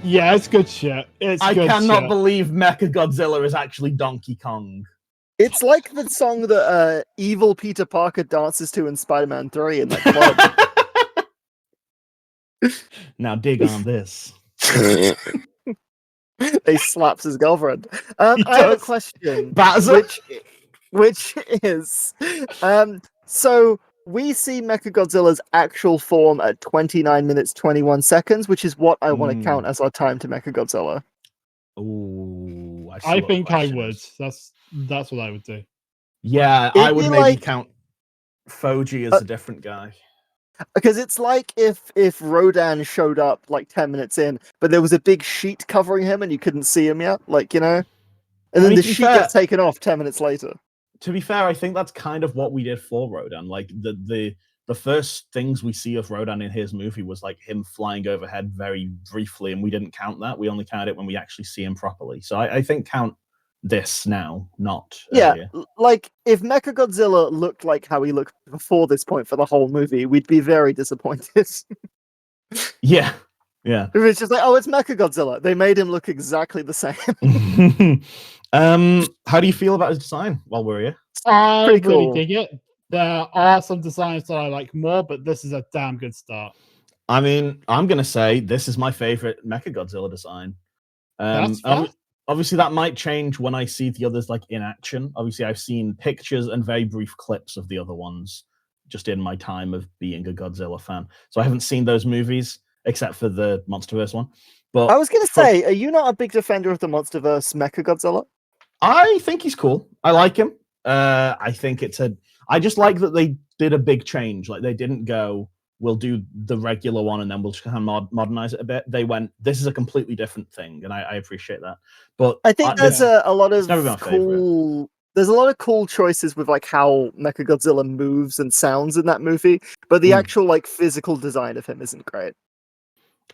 Yeah, it's good shit. I cannot believe Mechagodzilla is actually Donkey Kong. It's like the song that evil Peter Parker dances to in Spider-Man 3 in that club. Now dig on this. He slaps his girlfriend. I have a question, which is, so we see Mechagodzilla's actual form at 29 minutes 21 seconds, which is what I want to count as our time to Mechagodzilla. Ooh, I think I would. That's what I would do. Yeah, I would maybe count Fuji as a different guy. Because it's like if Rodan showed up like 10 minutes in, but there was a big sheet covering him and you couldn't see him yet, and then the sheet gets taken off 10 minutes later. To be fair, I think that's kind of what we did for Rodan. Like the first things we see of Rodan in his movie was like him flying overhead very briefly, and we didn't count that. We only counted it when we actually see him properly. So I think count this now, not earlier. Like if Mechagodzilla looked like how he looked before this point for the whole movie, we'd be very disappointed. Yeah. If it's just like, oh, it's Mechagodzilla. They made him look exactly the same. How do you feel about his design while we're here? I really dig it. There are some designs that I like more, but this is a damn good start. I mean, I'm gonna say this is my favorite Mechagodzilla design. Obviously, that might change when I see the others like in action. Obviously, I've seen pictures and very brief clips of the other ones just in my time of being a Godzilla fan. So I haven't seen those movies except for the MonsterVerse one. But I was going to say, are you not a big defender of the MonsterVerse Mechagodzilla? I think he's cool. I like him. I think I just like that they did a big change. Like they didn't go, we'll do the regular one and then we'll just kind of modernize it a bit. They went, this is a completely different thing, and I appreciate that. But I think there's a lot of never been my cool. There's a lot of cool choices with like how Mechagodzilla moves and sounds in that movie, but the actual like physical design of him isn't great.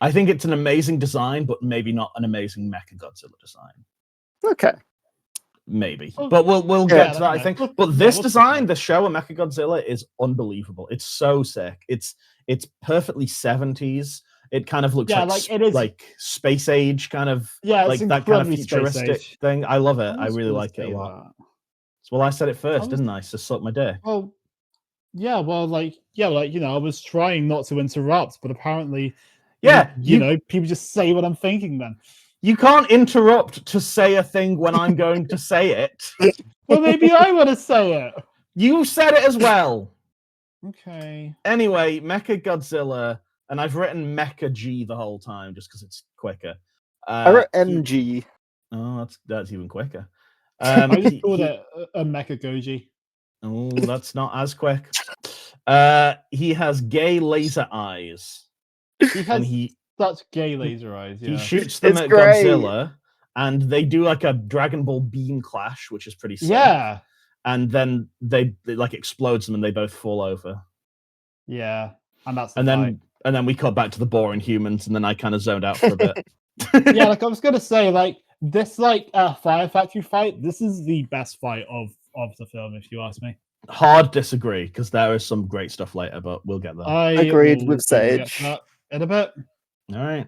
I think it's an amazing design, but maybe not an amazing Mechagodzilla design. Okay. Maybe, but we'll get to that. I think, but this design, the show of Mechagodzilla, is unbelievable. It's so sick. It's perfectly 70s. It kind of looks like it is like space age kind of like that kind of futuristic thing. I love it. I really like it a lot. Well, I said it first, didn't I? So suck my dick. Well, I was trying not to interrupt, but apparently, people just say what I'm thinking. Then you can't interrupt to say a thing when I'm going to say it. Well, maybe I want to say it. You said it as well. Okay. Anyway, Mechagodzilla, and I've written Mecha G the whole time just because it's quicker. I wrote MG. Oh, that's even quicker. I just called it a Mechagoji. Oh, that's not as quick. He has gay laser eyes. He has such gay laser eyes. Yeah. He shoots them at Godzilla, and they do like a Dragon Ball beam clash, which is pretty sick. Yeah. And then they like explodes them, and they both fall over. Yeah, and then we cut back to the boring humans, and then I kind of zoned out for a bit. Yeah, like I was gonna say, like this Fire Factory fight. This is the best fight of the film, if you ask me. Hard disagree, because there is some great stuff later, but we'll get there. I agreed with Sage in a bit. All right.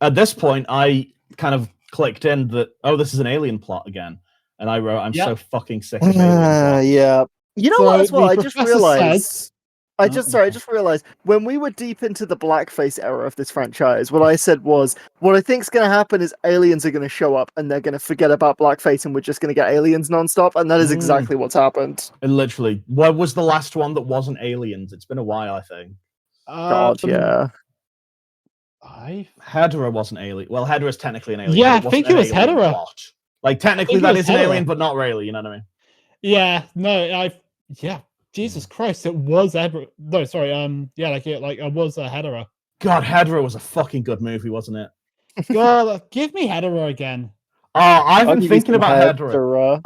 At this point, I kind of clicked in that this is an alien plot again, and I wrote, I'm so fucking sick of alien yeah. You know what? As well, I just realized. I just realized when we were deep into the blackface era of this franchise, what I said was, what I think's going to happen is aliens are going to show up and they're going to forget about blackface and we're just going to get aliens nonstop, and that is exactly what's happened. And literally, what was the last one that wasn't aliens? It's been a while, I think. God, yeah. Hedorah wasn't alien. Well, Hedorah's technically an alien. Yeah, I think it was Hedorah. Plot. Like technically, that is an alien, but not really. You know what I mean? Yeah. No. Jesus Christ, it was Hedorah. No, sorry. It was Hedorah. God, Hedorah was a fucking good movie, wasn't it? God, give me Hedorah again. Oh, I've been thinking about Hedorah.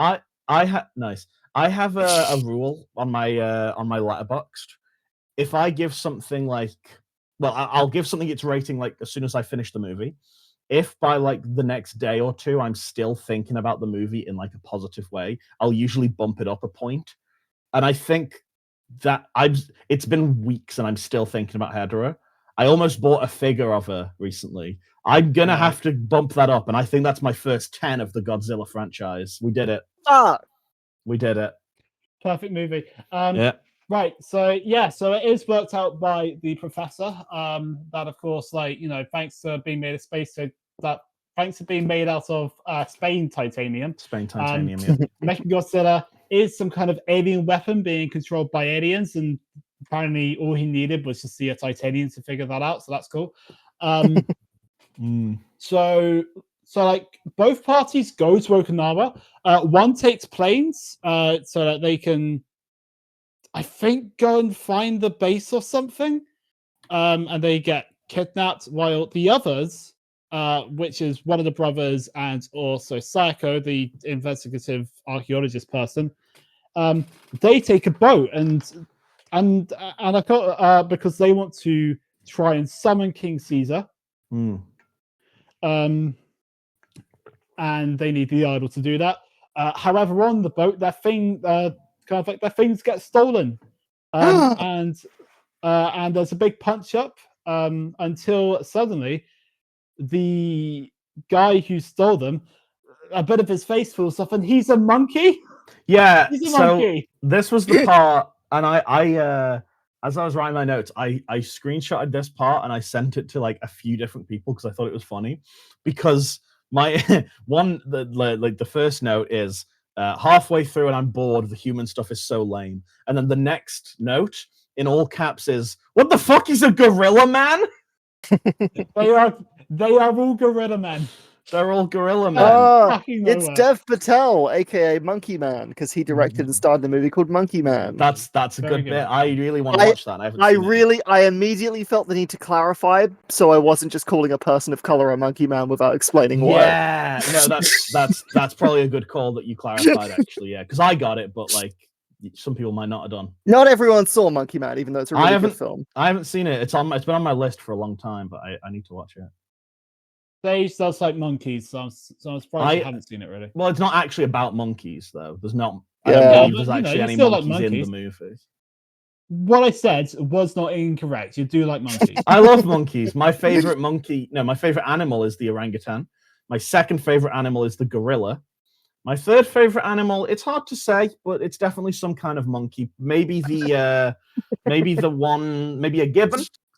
I have a rule on my Letterboxd. If I give something I'll give something its rating like as soon as I finish the movie. If by like the next day or two I'm still thinking about the movie in like a positive way, I'll usually bump it up a point. And I think that it's been weeks and I'm still thinking about Hedorah. I almost bought a figure of her recently. I'm going to have to bump that up. And I think that's my first 10 of the Godzilla franchise. We did it. We did it. Perfect movie. Yeah. Right. So it is worked out by the professor. That, of course, thanks to being made of thanks to being made out of Spain titanium. Yeah. Mechagodzilla is some kind of alien weapon being controlled by aliens, and apparently all he needed was to see a titanium to figure that out. So that's cool. So both parties go to Okinawa. One takes planes so that they can, I think, go and find the base or something. And they get kidnapped, while the others, which is one of the brothers and also Sayako, the investigative archaeologist person, they take a boat and I thought because they want to try and summon King Caesar. And they need the idol to do that. However, on the boat, their things get stolen, and there's a big punch up until suddenly the guy who stole them, a bit of his face falls off, and he's a monkey. Yeah, he's a monkey. This was the part, and I as I was writing my notes, I screenshotted this part and I sent it to like a few different people because I thought it was funny. Because my the first note is halfway through and I'm bored. The human stuff is so lame. And then the next note in all caps is, "What the fuck is a gorilla man?" They are all gorilla men. They're all gorilla men. Fucking It's nowhere. Dev Patel, aka Monkey Man, because he directed and starred in a movie called Monkey Man. That's a Very good good. bit. I really want to watch that. I immediately felt the need to clarify, so I wasn't just calling a person of color a Monkey Man without explaining why. Yeah, no, that's probably a good call that you clarified. Actually, yeah, because I got it, but like some people might not have done. Not everyone saw Monkey Man, even though it's a really good film. I haven't seen it. It's been on my list for a long time, but I need to watch it. Sage does like monkeys, so I'm surprised you haven't seen it really. Well, it's not actually about monkeys, though. There's not. Yeah. I don't believe But, there's actually any still like monkeys in the monkeys. movie. What I said was not incorrect. You do like monkeys. I love monkeys. My favorite animal is the orangutan. My second favorite animal is the gorilla. My third favorite animal, it's hard to say, but it's definitely some kind of monkey. Maybe a gibbon,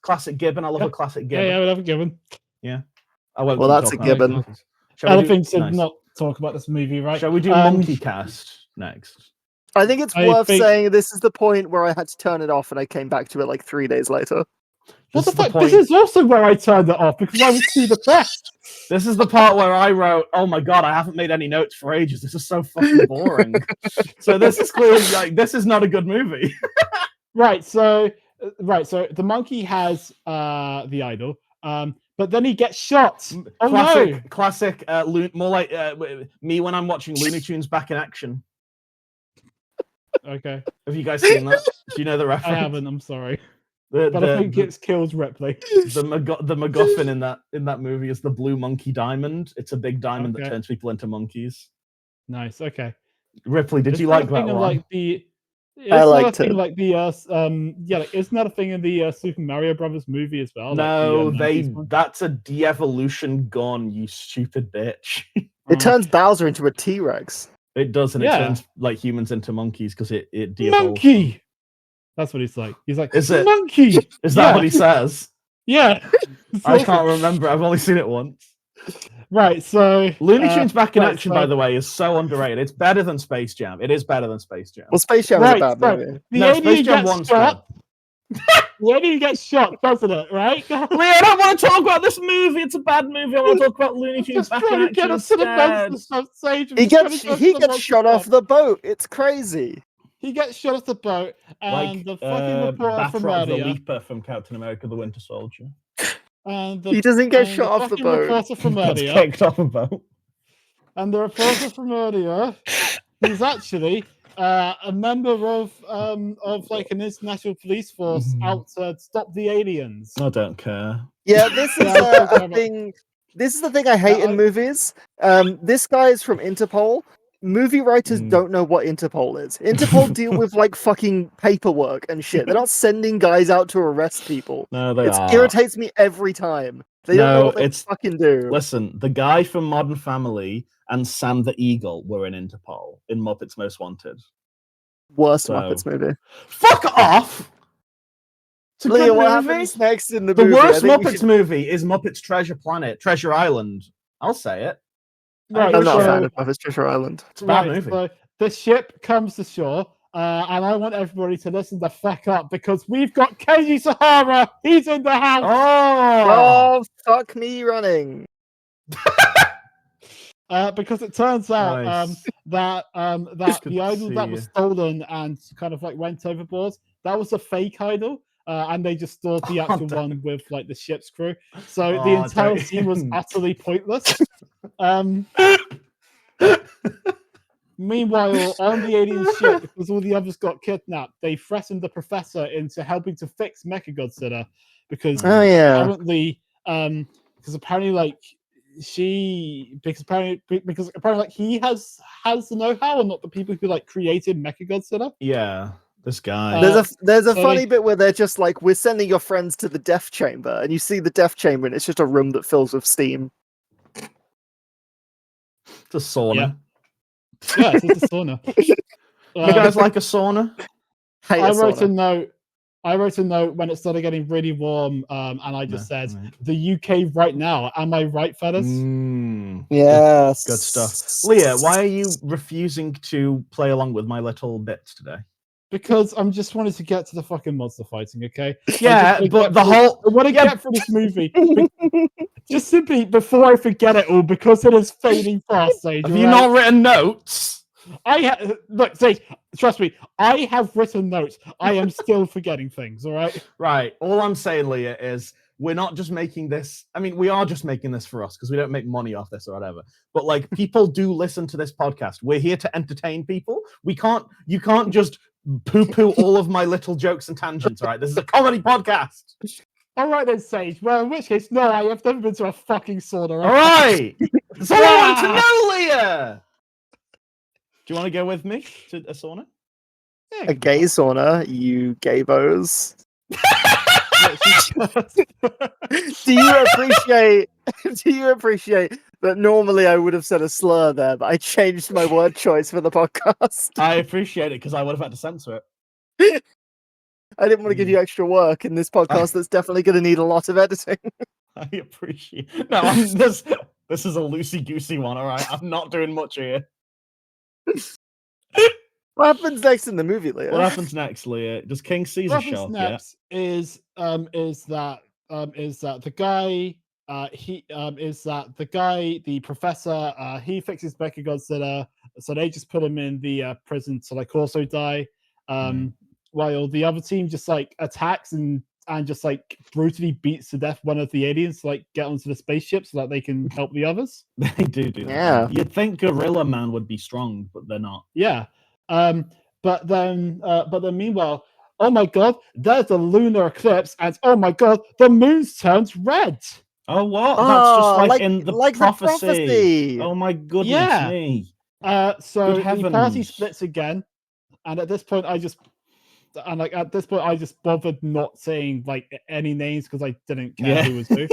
classic gibbon. I love a classic gibbon. Yeah, I love a gibbon. Yeah. I won't. Well, that's a gibbon. Elephant should not talk about this movie, right? Shall we do Monkey Cast next? I think it's worth saying this is the point where I had to turn it off, and I came back to it like 3 days later. What the fuck? This is also where I turned it off because I was too depressed. This is the part where I wrote, "Oh my god, I haven't made any notes for ages. This is so fucking boring." So this is clearly like this is not a good movie. Right. So the monkey has the idol, but then he gets shot. Classic. More like me when I'm watching Looney Tunes back in action. Okay. Have you guys seen that? Do you know the reference? I haven't. I'm sorry. But I think it's kills Ripley. The MacGuffin in that movie is the blue monkey diamond. It's a big diamond that turns people into monkeys. Nice. Okay. Ripley, did you like that one? I liked it. Isn't that a thing in the Super Mario Brothers movie as well? No, that's a de-evolution gone, you stupid bitch. It turns Bowser into a T-Rex. It does, and it turns like humans into monkeys because it de-evolves. Monkey. That's what he's like. He's like, is it monkey? Is that what he says? Yeah. I can't remember. I've only seen it once. Right, so Looney Tunes Back in Action, by the way, is so underrated. It's better than Space Jam. It is better than Space Jam. Well, Space Jam is a bad movie. No, Space Jam 1's shot. The alien gets shot, doesn't it? Right? Lee, I don't want to talk about this movie. It's a bad movie. I want to talk about Looney Tunes Back in Action instead. He gets shot off the boat. It's crazy. He gets shot off the boat, and the fucking reporter from the Leaper from Captain America: The Winter Soldier. And he doesn't get shot off the boat. Reporter from earlier, kicked off a boat. And the reporter from earlier, who's actually a member of like an international police force out to stop the aliens. I don't care. Yeah, this is a thing. This is the thing I hate in movies. This guy is from Interpol. Movie writers don't know what Interpol is. Interpol deal with like fucking paperwork and shit. They're not sending guys out to arrest people. No, they are. It irritates me every time. They don't know what they fucking do. Listen, the guy from Modern Family and Sam the Eagle were in Interpol in Muppets Most Wanted. Worst Muppets movie. Fuck off! Lia, what happens next in the movie? The worst Muppets movie is Muppets Treasure Island. I'll say it. Right, I'm not a fan of Muppets Treasure Island. It's a bad movie. So the ship comes to shore, and I want everybody to listen the fuck up because we've got Keiji Sahara. He's in the house. Oh, fuck me running. Because it turns out that the idol that was stolen and kind of like went overboard, that was a fake idol. And they just stored the actual one with like the ship's crew. So the entire scene was utterly pointless. Meanwhile, on the alien ship, because all the others got kidnapped, they threatened the professor into helping to fix Mechagodzilla because apparently like he has the know-how and not the people who like created Mechagodzilla. Yeah. This guy. There's a funny bit where they're just like, we're sending your friends to the death chamber, and you see the death chamber, and it's just a room that fills with steam. It's a sauna. Yeah, it's a sauna. You guys like a sauna? I wrote a note when it started getting really warm, and I just said, the UK right now. Am I right, fellas? Yes. Good stuff. Lia, why are you refusing to play along with my little bits today? Because I'm just wanting to get to the fucking monster fighting, okay? Yeah, but the whole... I want to get through this movie. just simply before I forget it all, because it is fading fast, Sage. Have you not written notes? Look, Sage, trust me, I have written notes. I am still forgetting things, all right? Right. All I'm saying, Leah, is we're not just making this. I mean, we are just making this for us because we don't make money off this or whatever. But like, people do listen to this podcast. We're here to entertain people. You can't just poo-poo all of my little jokes and tangents, all right? This is a comedy podcast. All right then, Sage. Well, in which case, no, I have never been to a fucking sauna. All right. That's all I want to know, Leah. Do you want to go with me to a sauna? Yeah, A gay sauna, you gaybos. Do you appreciate that normally I would have said a slur there, but I changed my word choice for the podcast? I appreciate it because I would have had to censor it. I didn't want to give you extra work in this podcast that's definitely going to need a lot of editing. I appreciate it. No, this is a loosey-goosey one, all right? I'm not doing much here. What happens next in the movie, Leah? What happens next, Leah? Does King Caesar what show happens up yet? next is that the guy the professor he fixes Mechagodzilla, so they just put him in the prison to like also die. While the other team just like attacks and just like brutally beats to death one of the aliens to like get onto the spaceship so that they can help the others. They do that. Yeah. You'd think Gorilla Man would be strong, but they're not. Yeah. But then meanwhile, oh my god, there's a lunar eclipse, and oh my god, the moon's turns red. Oh, what? That's just like in the like prophecy. The prophecy. Oh my goodness Yeah. me. So Good the party heavens. splits again, and at this point I just bothered not saying like any names because I didn't care who was who.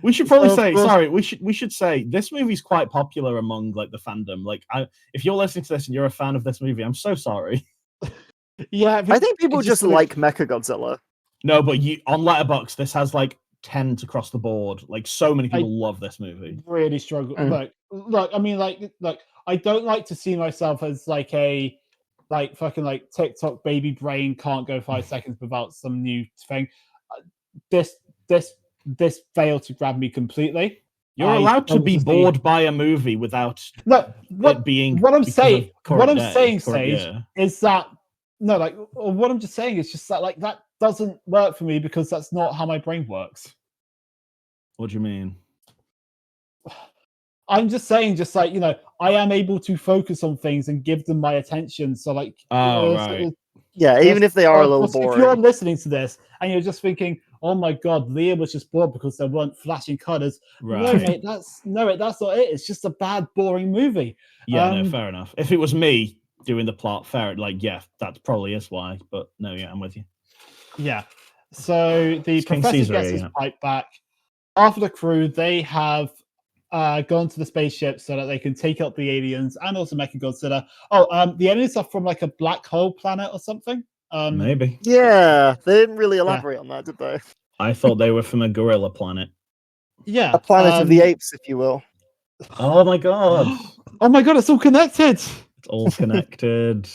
We should probably So, say well- sorry. We should say this movie's quite popular among like the fandom. Like, if you're listening to this and you're a fan of this movie, I'm so sorry. Yeah, I think people it's just just like Mechagodzilla. No, but on Letterboxd, this has like 10s across the board. Like, so many people love this movie. really struggle. Look, I mean, look, I don't like to see myself as like a fucking like TikTok baby brain can't go 5 seconds without some new thing. This failed to grab me completely. You're allowed to be bored by a movie without it being. What I'm because saying, of what I'm current saying, day, Sage, yeah. is that no, like what I'm just saying is just that like that doesn't work for me because that's not how my brain works. What do you mean? I'm just saying, just like, you know, I am able to focus on things and give them my attention. So like, Right. Yeah, even if they are a little if you're boring. listening to this and you're just thinking, oh my god, Leah was just bored because there weren't flashing colors. Right. No, mate, that's not it. It's just a bad, boring movie. Yeah, no, fair enough. If it was me doing the plot, that probably is why. But no, yeah, I'm with you. Yeah. So the It's King professor Caesar, gets his yeah. pipe back. After the crew, they have gone to the spaceship so that they can take out the aliens and also Mechagodzilla. The aliens are from like a black hole planet or something. Maybe. Yeah, they didn't really elaborate on that, did they? I thought they were from a gorilla planet. Yeah. A planet of the apes, if you will. Oh my god. Oh my god, it's all connected. It's all connected.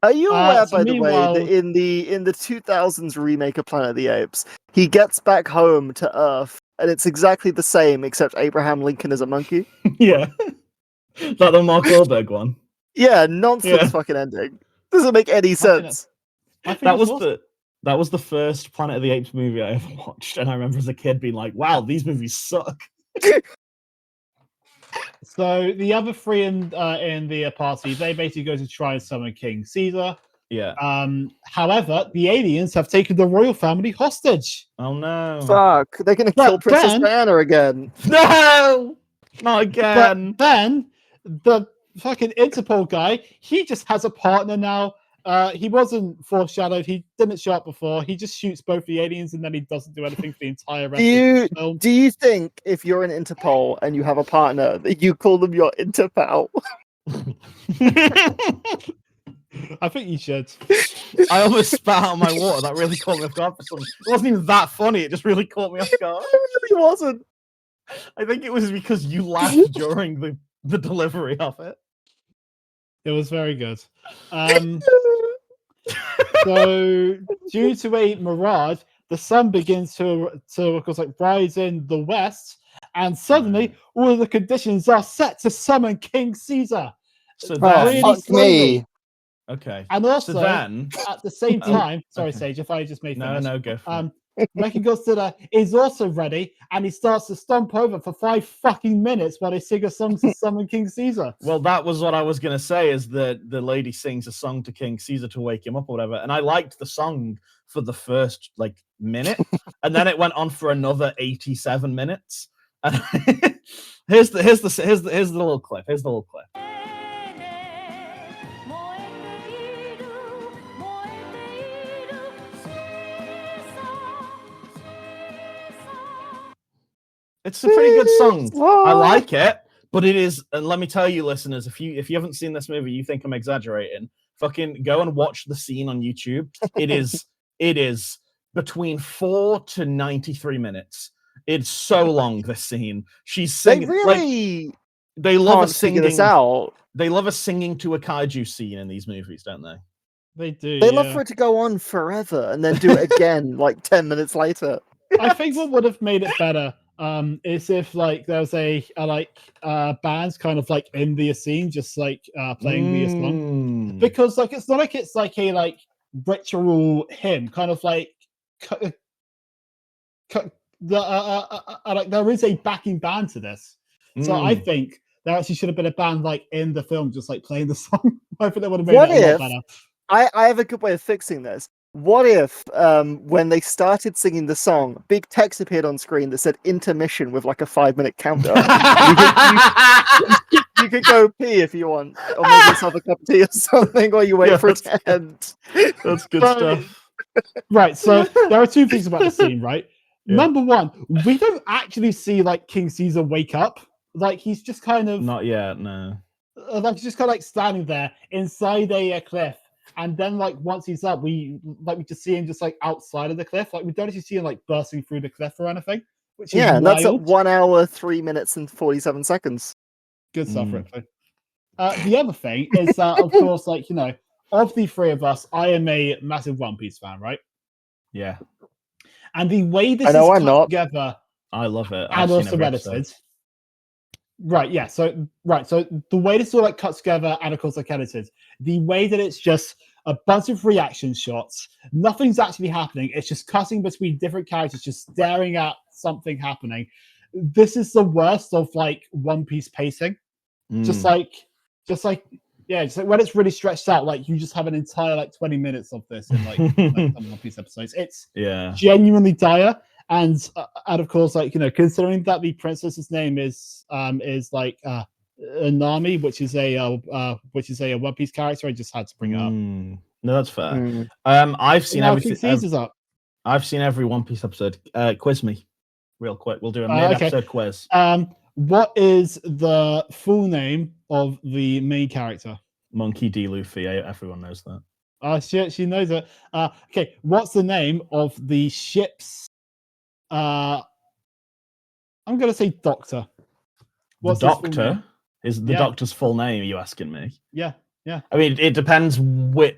Are you aware, So by the way, meanwhile- that in the 2000s remake of Planet of the Apes, he gets back home to Earth, and it's exactly the same, except Abraham Lincoln is a monkey? Yeah. Like the Mark Wahlberg one. Yeah, nonsense Yeah. fucking ending. Doesn't make any sense. I think That it's was the first Planet of the Apes movie I ever watched, and I remember as a kid being like, "Wow, these movies suck." So the other three in the party, they basically go to try and summon King Caesar. Yeah. However, the aliens have taken the royal family hostage. Oh no. Fuck, they're gonna But kill Princess then- Diana again. No! Not again. But then the fucking Interpol guy, he just has a partner now. He wasn't foreshadowed. He didn't show up before. He just shoots both the aliens and then he doesn't do anything for the entire rest of the film. Do you think if you're an Interpol and you have a partner that you call them your Interpal? I think you should. I almost spat out my water. That really caught me off guard. It wasn't even that funny. It just really caught me off guard. It really wasn't. I think it was because you laughed during the delivery of it. It was very good. So, due to a mirage, the sun begins to of course like rise in the west, and suddenly all of the conditions are set to summon King Caesar. So Oh, then, really fuck me. okay. And also, So then, at the same time, sorry, okay. Sage, if I just may finish. no, go for it. Mechagodzilla is also ready, and he starts to stomp over for 5 fucking minutes while they sing a song to summon King Caesar. Well, that was what I was going to say, is that the lady sings a song to King Caesar to wake him up or whatever. And I liked the song for the first like minute, and then it went on for another 87 minutes. And here's the little clip. Here's the little clip. It's a pretty good song. I like it, but it is. And let me tell you, listeners, if you haven't seen this movie, you think I'm exaggerating. Fucking go and watch the scene on YouTube. It is between 4 to 93 minutes. It's so long. This scene. She's singing. They really they love a can't figure this singing. out. They love a singing to a kaiju scene in these movies, don't they? They do. They love for it to go on forever and then do it again like 10 minutes later. I think what would have made it better is if like there was a bands kind of like in the scene, just like playing the song, because like it's not like it's like a like ritual hymn, kind of like like there is a backing band to this. So I think there actually should have been a band like in the film just like playing the song. I think that would have made it a lot better. I have a good way of fixing this. What if, when they started singing the song, big text appeared on screen that said intermission with like a 5-minute countdown? you could go pee if you want, or make yourself a cup of tea or something, while you wait for it to end. That's good stuff. Right, so there are 2 things about the scene, right? Yeah. Number 1, we don't actually see like King Caesar wake up. Like he's just kind of not yet, no. Like he's just kind of like standing there inside a cliff. And then, like, once he's up, we just see him just like outside of the cliff. Like, we don't actually see him like bursting through the cliff or anything. Which is and that's at 1 hour, 3 minutes, and 47 seconds. Good stuff, Ripley. The other thing is that, of course, like, you know, of the 3 of us, I am a massive One Piece fan, right? Yeah. And the way this is cut together, I love it. And also edited. Right, yeah. So the way this all like cuts together and of course like edited, the way that it's just a bunch of reaction shots, nothing's actually happening. It's just cutting between different characters, just staring at something happening. This is the worst of like One Piece pacing. Just like when it's really stretched out, like you just have an entire like 20 minutes of this in like some One Piece episodes. It's genuinely dire. And of course, like, you know, considering that the princess's name is like Nami, which is a One Piece character, I just had to bring it up. No, that's fair. I've seen everything. I've seen every One Piece episode. Quiz me, real quick. We'll do a mid-episode quiz. What is the full name of the main character? Monkey D. Luffy. Everyone knows that. Oh shit, she knows it. Okay, what's the name of the ship's? I'm gonna say Doctor. What's the Doctor? Is the Doctor's full name? Are you asking me? Yeah. I mean, it depends what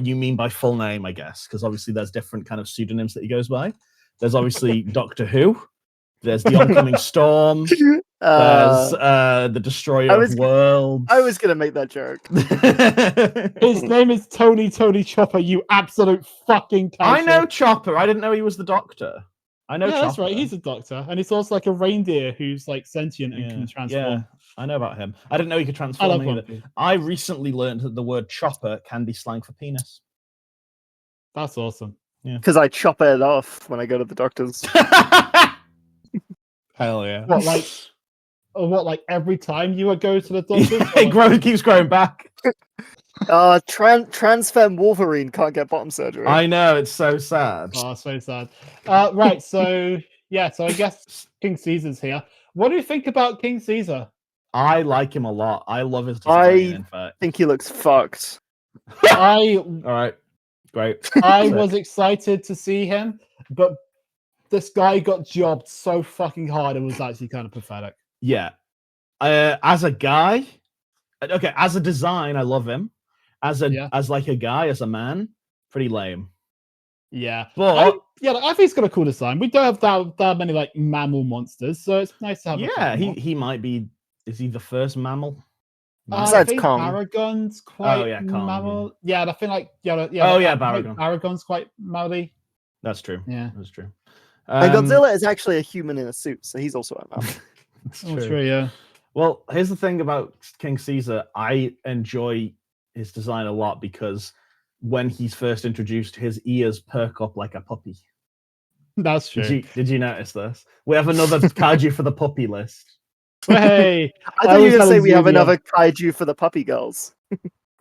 you mean by full name, I guess, because obviously there's different kind of pseudonyms that he goes by. There's obviously Doctor Who. There's the Oncoming Storm. There's the Destroyer of Worlds. I was gonna make that joke. His name is Tony Chopper. You absolute fucking. I know Chopper. I didn't know he was the Doctor. I know. Yeah, that's right. He's a doctor, and he's also like a reindeer who's like sentient and can transform. Yeah, I know about him. I didn't know he could transform either. I recently learned that the word chopper can be slang for penis. That's awesome. Yeah, because I chop it off when I go to the doctor's. Hell yeah! What like every time you would go to the doctor? It keeps growing back. Transfem Wolverine can't get bottom surgery. I know, it's so sad. Oh, so sad. Right, so I guess King Caesar's here. What do you think about King Caesar? I like him a lot. I love his design, in fact. I think he looks fucked. All right, great. I was excited to see him, but this guy got jobbed so fucking hard it was actually kind of pathetic. Yeah. As a guy, okay, as a design, I love him. As a guy, as a man, pretty lame. Yeah, But I think it's got a cool design. We don't have that many like mammal monsters, so it's nice to have. yeah, he might be. Is he the first mammal? I Besides think Kong. Baragon's quite Kong, mammal. Yeah, I think like Oh, I think Baragon. Baragon's quite mammal-y. That's true. Yeah, That's true. And Godzilla is actually a human in a suit, so he's also a mammal. That's oh, true. Yeah. Well, here's the thing about King Caesar. I enjoy his design a lot because when he's first introduced, his ears perk up like a puppy. That's true. Did you notice this? We have another kaiju for the puppy list. Hey, I thought you were going to say we have another kaiju for the puppy girls.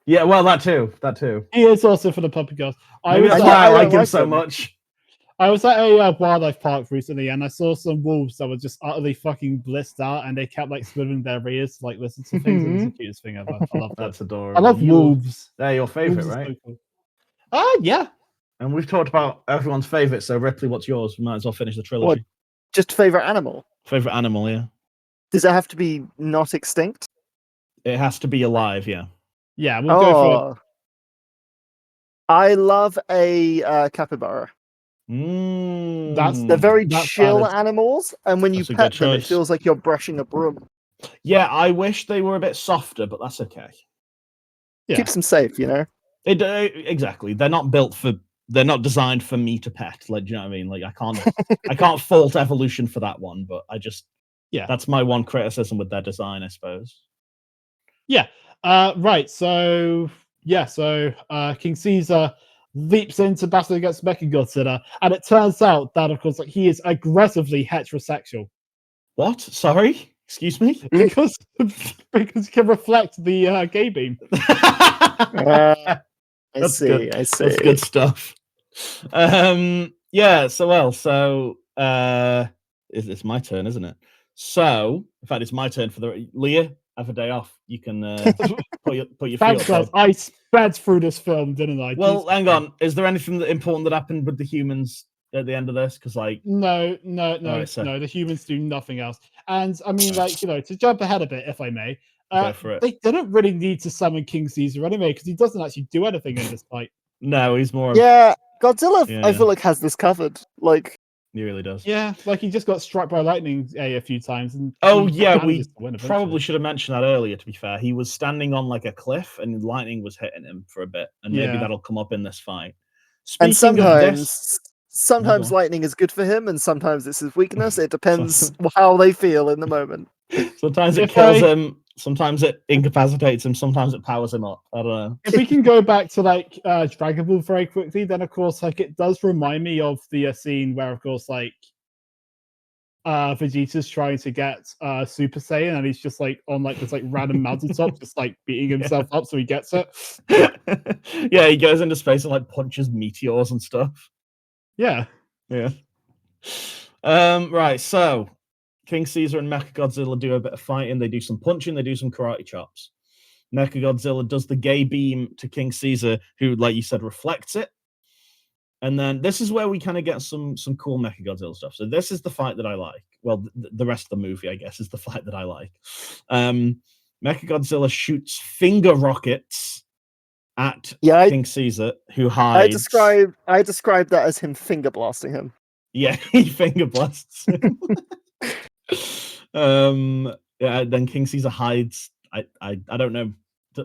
Yeah, well, that too. He is also for the puppy girls. Maybe that's why I like him so much. I was at a wildlife park recently, and I saw some wolves that were just utterly fucking blissed out, and they kept like swiveling their ears to like listen to things. It was the cutest thing ever. I love that. That's adorable. I love wolves. They're your favorite, Wolves right? so cool. Yeah. And we've talked about everyone's favorite. So Ripley, what's yours? We might as well finish the trilogy. What? Just favorite animal? Favorite animal, yeah. Does it have to be not extinct? It has to be alive, yeah. Yeah, we'll go for it. I love a capybara. They're very chill animals, and when you pet them, it feels like you're brushing a broom. Yeah, I wish they were a bit softer, but that's okay. Yeah. Keeps them safe, you know. Exactly. They're not designed for me to pet. Like, do you know what I mean? Like, I can't fault evolution for that one, but that's my one criticism with their design, I suppose. Yeah. Right. So King Caesar leaps into battle against Mechagodzilla, and it turns out that, of course, like, he is aggressively heterosexual. What? Sorry? Excuse me? Because he can reflect the gay beam. I see. That's good stuff. Yeah. So it's my turn, isn't it? So, in fact, it's my turn for the Lia. Have a day off. You can put your feet up. I sped through this film, didn't I? Well, hang on. Is there anything important that happened with the humans at the end of this? Because no. The humans do nothing else. And I mean, to jump ahead a bit, if I may, go for it. They didn't really need to summon King Caesar anyway, because he doesn't actually do anything in this fight. No, he's more. Yeah, Godzilla. I feel like has this covered. Like. He really does. Yeah, like he just got struck by lightning a few times. And we probably should have mentioned that earlier, to be fair. He was standing on like a cliff and lightning was hitting him for a bit. And maybe that'll come up in this fight. And sometimes lightning is good for him and sometimes it's his weakness. It depends how they feel in the moment. Sometimes it kills him. Sometimes it incapacitates him. Sometimes it powers him up. I don't know. If we can go back to like Dragon Ball very quickly, then of course like it does remind me of the scene where of course like Vegeta's trying to get Super Saiyan and he's just like on like this like random mountaintop, just like beating himself up so he gets it. Yeah, he goes into space and like punches meteors and stuff. Yeah. Right. So. King Caesar and Mechagodzilla do a bit of fighting. They do some punching. They do some karate chops. Mechagodzilla does the gay beam to King Caesar, who, like you said, reflects it. And then this is where we kind of get some cool Mechagodzilla stuff. So this is the fight that I like. Well, the rest of the movie, I guess, is the fight that I like. Mechagodzilla shoots finger rockets at King Caesar, who hides. I described that as him finger blasting him. Yeah, he finger blasts him. Then King Caesar hides. I don't know.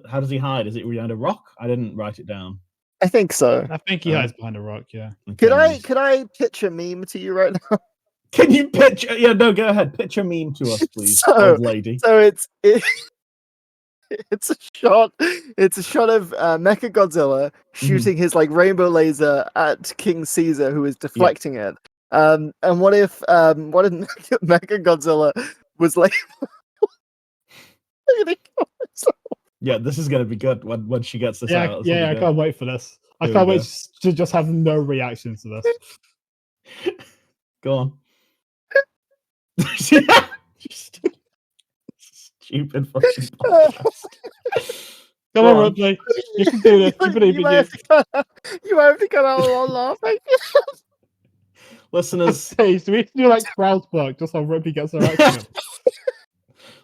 How does he hide? Is it behind a rock? I didn't write it down. I think so. I think he hides behind a rock. Yeah. Okay, could I pitch a meme to you right now? Can you pitch? Yeah, no, go ahead. Pitch a meme to us, please, old lady. So it's a shot. It's a shot of Mechagodzilla shooting his like rainbow laser at King Caesar, who is deflecting it. And what if Mechagodzilla was like, yeah, this is gonna be good when she gets this out. Yeah, I can't wait for this. I can't wait to just have no reaction to this. Go on. Stupid fucking podcast. Come on, Ripley. You can do this. You might have to cut out a lot laughing. Listeners, do we do like Proud Park just so Ripley gets her action?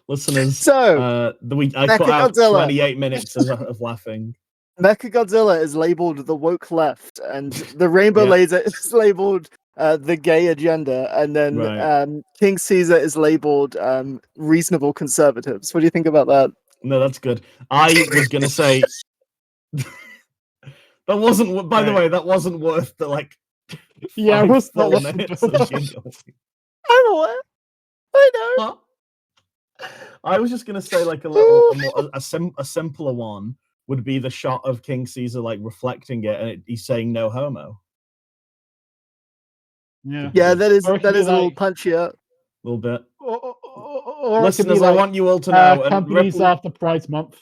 Listeners, so I put out 28 minutes of laughing. Mechagodzilla is labeled the woke left, and the rainbow Yeah. laser is labeled the gay agenda, and then Right. King Caesar is labeled reasonable conservatives. What do you think about that? No, that's good. I was gonna say that wasn't. By the Right. way, that wasn't worth the like. Yeah, 5 what's not full worth minutes the- of giggling. I know what. I know. Huh? I was just gonna say like a little, a simpler one would be the shot of King Caesar like reflecting it, and he's saying "no homo." Yeah. Yeah, that is Or it could be a little like- punchier. A little bit. Or it could be Listeners, I like, want you all to know. And companies Ripley, after Pride Month.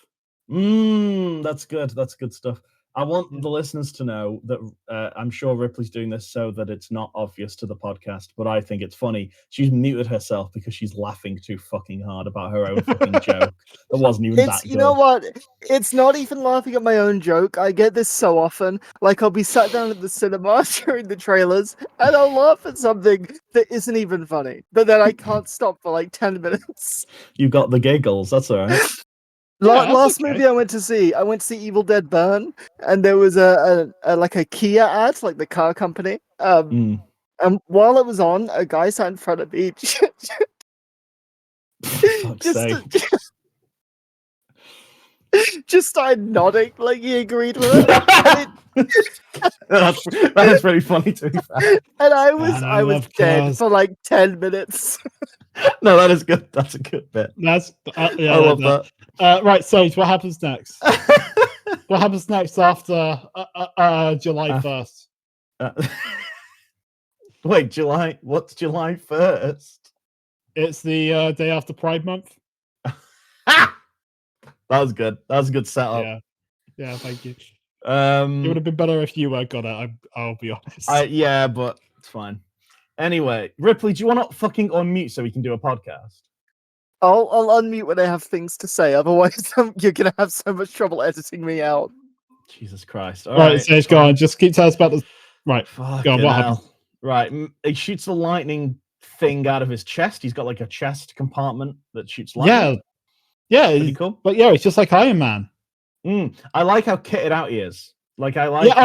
that's good. That's good stuff. I want the listeners to know that I'm sure Ripley's doing this so that it's not obvious to the podcast, but I think it's funny. She's muted herself because she's laughing too fucking hard about her own fucking joke. That wasn't even that good. You know what? It's not even laughing at my own joke. I get this so often. Like, I'll be sat down at the cinema during the trailers, and I'll laugh at something that isn't even funny, but then I can't stop for like 10 minutes. You got the giggles. That's all right. that's Last okay. movie I went to see Evil Dead Burn, and there was a like a Kia ad, like the car company. And while it was on, a guy sat in front of me, Fuck's sake. just started nodding like he agreed with it. That is pretty funny to be fair. And I I was love dead cars. for like 10 minutes. No, that is good. That's a good bit. That's yeah, I love that. Right, Sage, what happens next? What happens next after July 1st? Wait, July? What's July 1st? It's the day after Pride Month. That was good. That was a good setup. Yeah, thank you. It would have been better if you got it. I'll be honest. Yeah, but it's fine. Anyway, Ripley, do you want to fucking unmute so we can do a podcast? I'll unmute when I have things to say. Otherwise, you're gonna have so much trouble editing me out. Jesus Christ! All right, Sage, go on. Just keep telling us about this. Right, go on. What happens? Right, he shoots the lightning thing out of his chest. He's got like a chest compartment that shoots lightning. Yeah, pretty cool. But yeah, it's just like Iron Man. I like how kitted out he is. Like I like.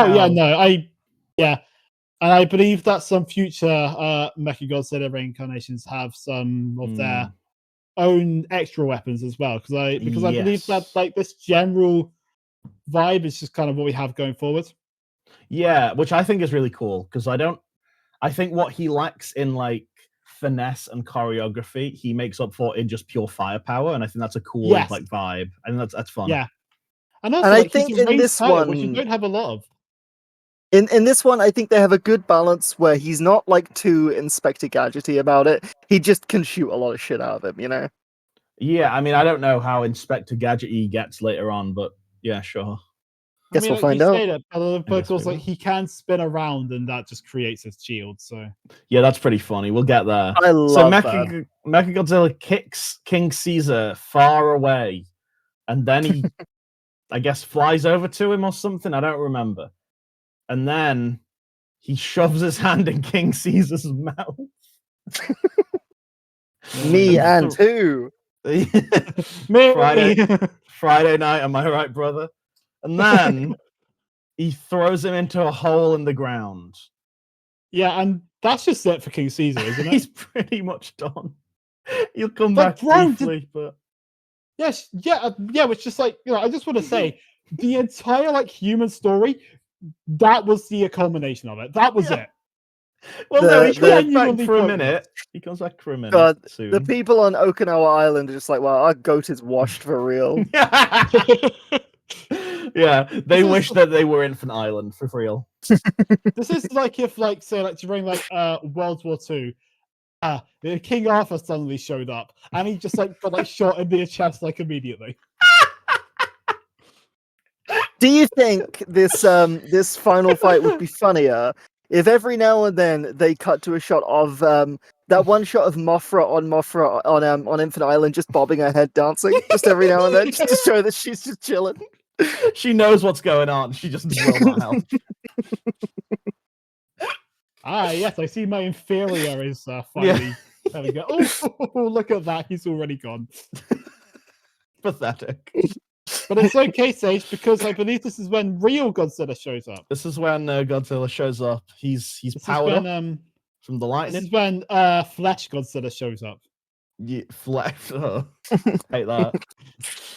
And I believe that some future Mechagodzilla reincarnations have some of their own extra weapons as well. Because I believe that like this general vibe is just kind of what we have going forward. Yeah, which I think is really cool because I think what he lacks in like finesse and choreography, he makes up for in just pure firepower, and I think that's a cool like vibe. I think that's fun. Yeah, and also I think in this one, which you don't have a lot of. In this one, I think they have a good balance where he's not like too Inspector Gadgety about it. He just can shoot a lot of shit out of him, you know? Yeah, I mean, I don't know how Inspector Gadgety gets later on, but yeah, sure. Guess we'll find out. But also, like, he can spin around, and that just creates his shield. So yeah, that's pretty funny. We'll get there. I love that. Mechagodzilla kicks King Caesar far away, and then he, I guess, flies over to him or something. I don't remember. And then he shoves his hand in King Caesar's mouth. Me and who? Friday night, am I right, brother? And then he throws him into a hole in the ground. Yeah, and that's just it for King Caesar, isn't it? He's pretty much done. He'll come back briefly, but yes, which just like, I just want to say the entire like human story, that was the culmination of it. That was it. Well, he comes back for a minute. He comes back for a minute. Soon. The people on Okinawa Island are just like, well, our goat is washed for real. Yeah, they wish that they were Infant Island for real. This is like if, like, say, like during like World War II, King Arthur suddenly showed up, and he just like got like shot in the chest like immediately. Do you think this final fight would be funnier if every now and then they cut to a shot of that one shot of Mothra on Infant Island just bobbing her head dancing just every now and then just to show that she's just chilling? She knows what's going on. She just will not help. Yes, I see my inferior is finally having go. Oh, look at that. He's already gone. Pathetic. But it's okay, Sage, because I believe this is when real Godzilla shows up. This is when Godzilla shows up. He's This powered is when, up from the This lightning. is when Flesh Godzilla shows up. Flesh. Oh, hate that.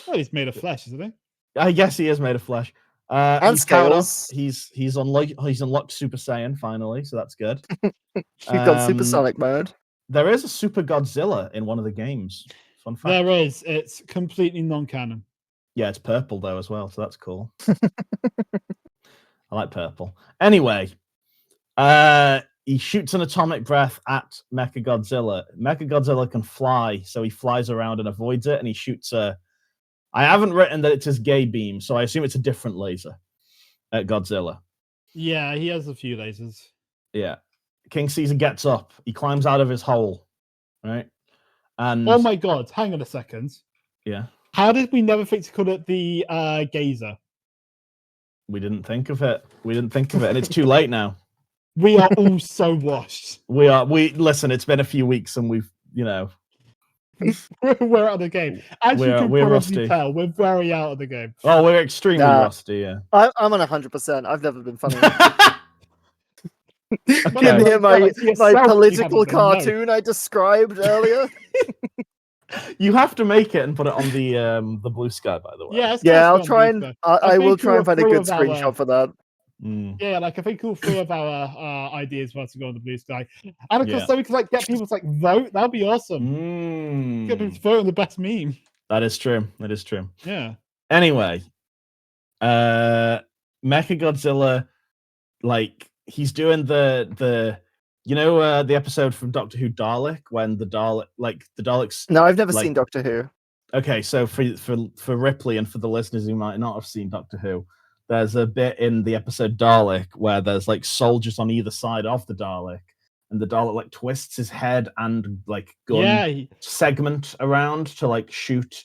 Well, he's made of flesh, isn't he? I guess he is made of flesh. And He's powered up. scales. He's unlocked Super Saiyan finally, so that's good. You've got supersonic mode. There is a Super Godzilla in one of the games. Fun fact. There is. It's completely non-canon. Yeah, it's purple though as well, so that's cool. I like purple. Anyway, he shoots an atomic breath at Mechagodzilla. Mechagodzilla can fly, so he flies around and avoids it, and he shoots a... I haven't written that it's his gay beam, so I assume it's a different laser at Godzilla. Yeah, he has a few lasers. Yeah. King Caesar gets up. He climbs out of his hole, right? And Oh my god, hang on a second. yeah, How did we never think to call it the gazer? we didn't think of it. And it's too late now. We are all so washed. We listen, it's been a few weeks and we've, We're out of the game. As you can we're probably rusty. tell, we're very out of the game. Oh, we're extremely rusty, yeah. I'm on 100%. I've never been funny. Okay. Can you hear my Yourself, you political haven't been, no. cartoon I described earlier? You have to make it and put it on the blue sky, by the way. Yeah, Yeah, I'll try and I will think try all and find a three good of our- screenshot for that. Mm. Yeah, like I think all three of our ideas were to go on the blue sky, and of course, Yeah. so we could like get people to like vote. That'd be awesome. Get people to vote on the best meme. That is true. Yeah. Anyway, Mechagodzilla, like he's doing the the episode from Doctor Who Dalek when the Daleks. No, I've never Like- seen Doctor Who. Okay, so for Ripley and for the listeners who might not have seen Doctor Who, there's a bit in the episode Dalek where there's like soldiers on either side of the Dalek, and the Dalek like twists his head and like gun Yeah. segment around to like shoot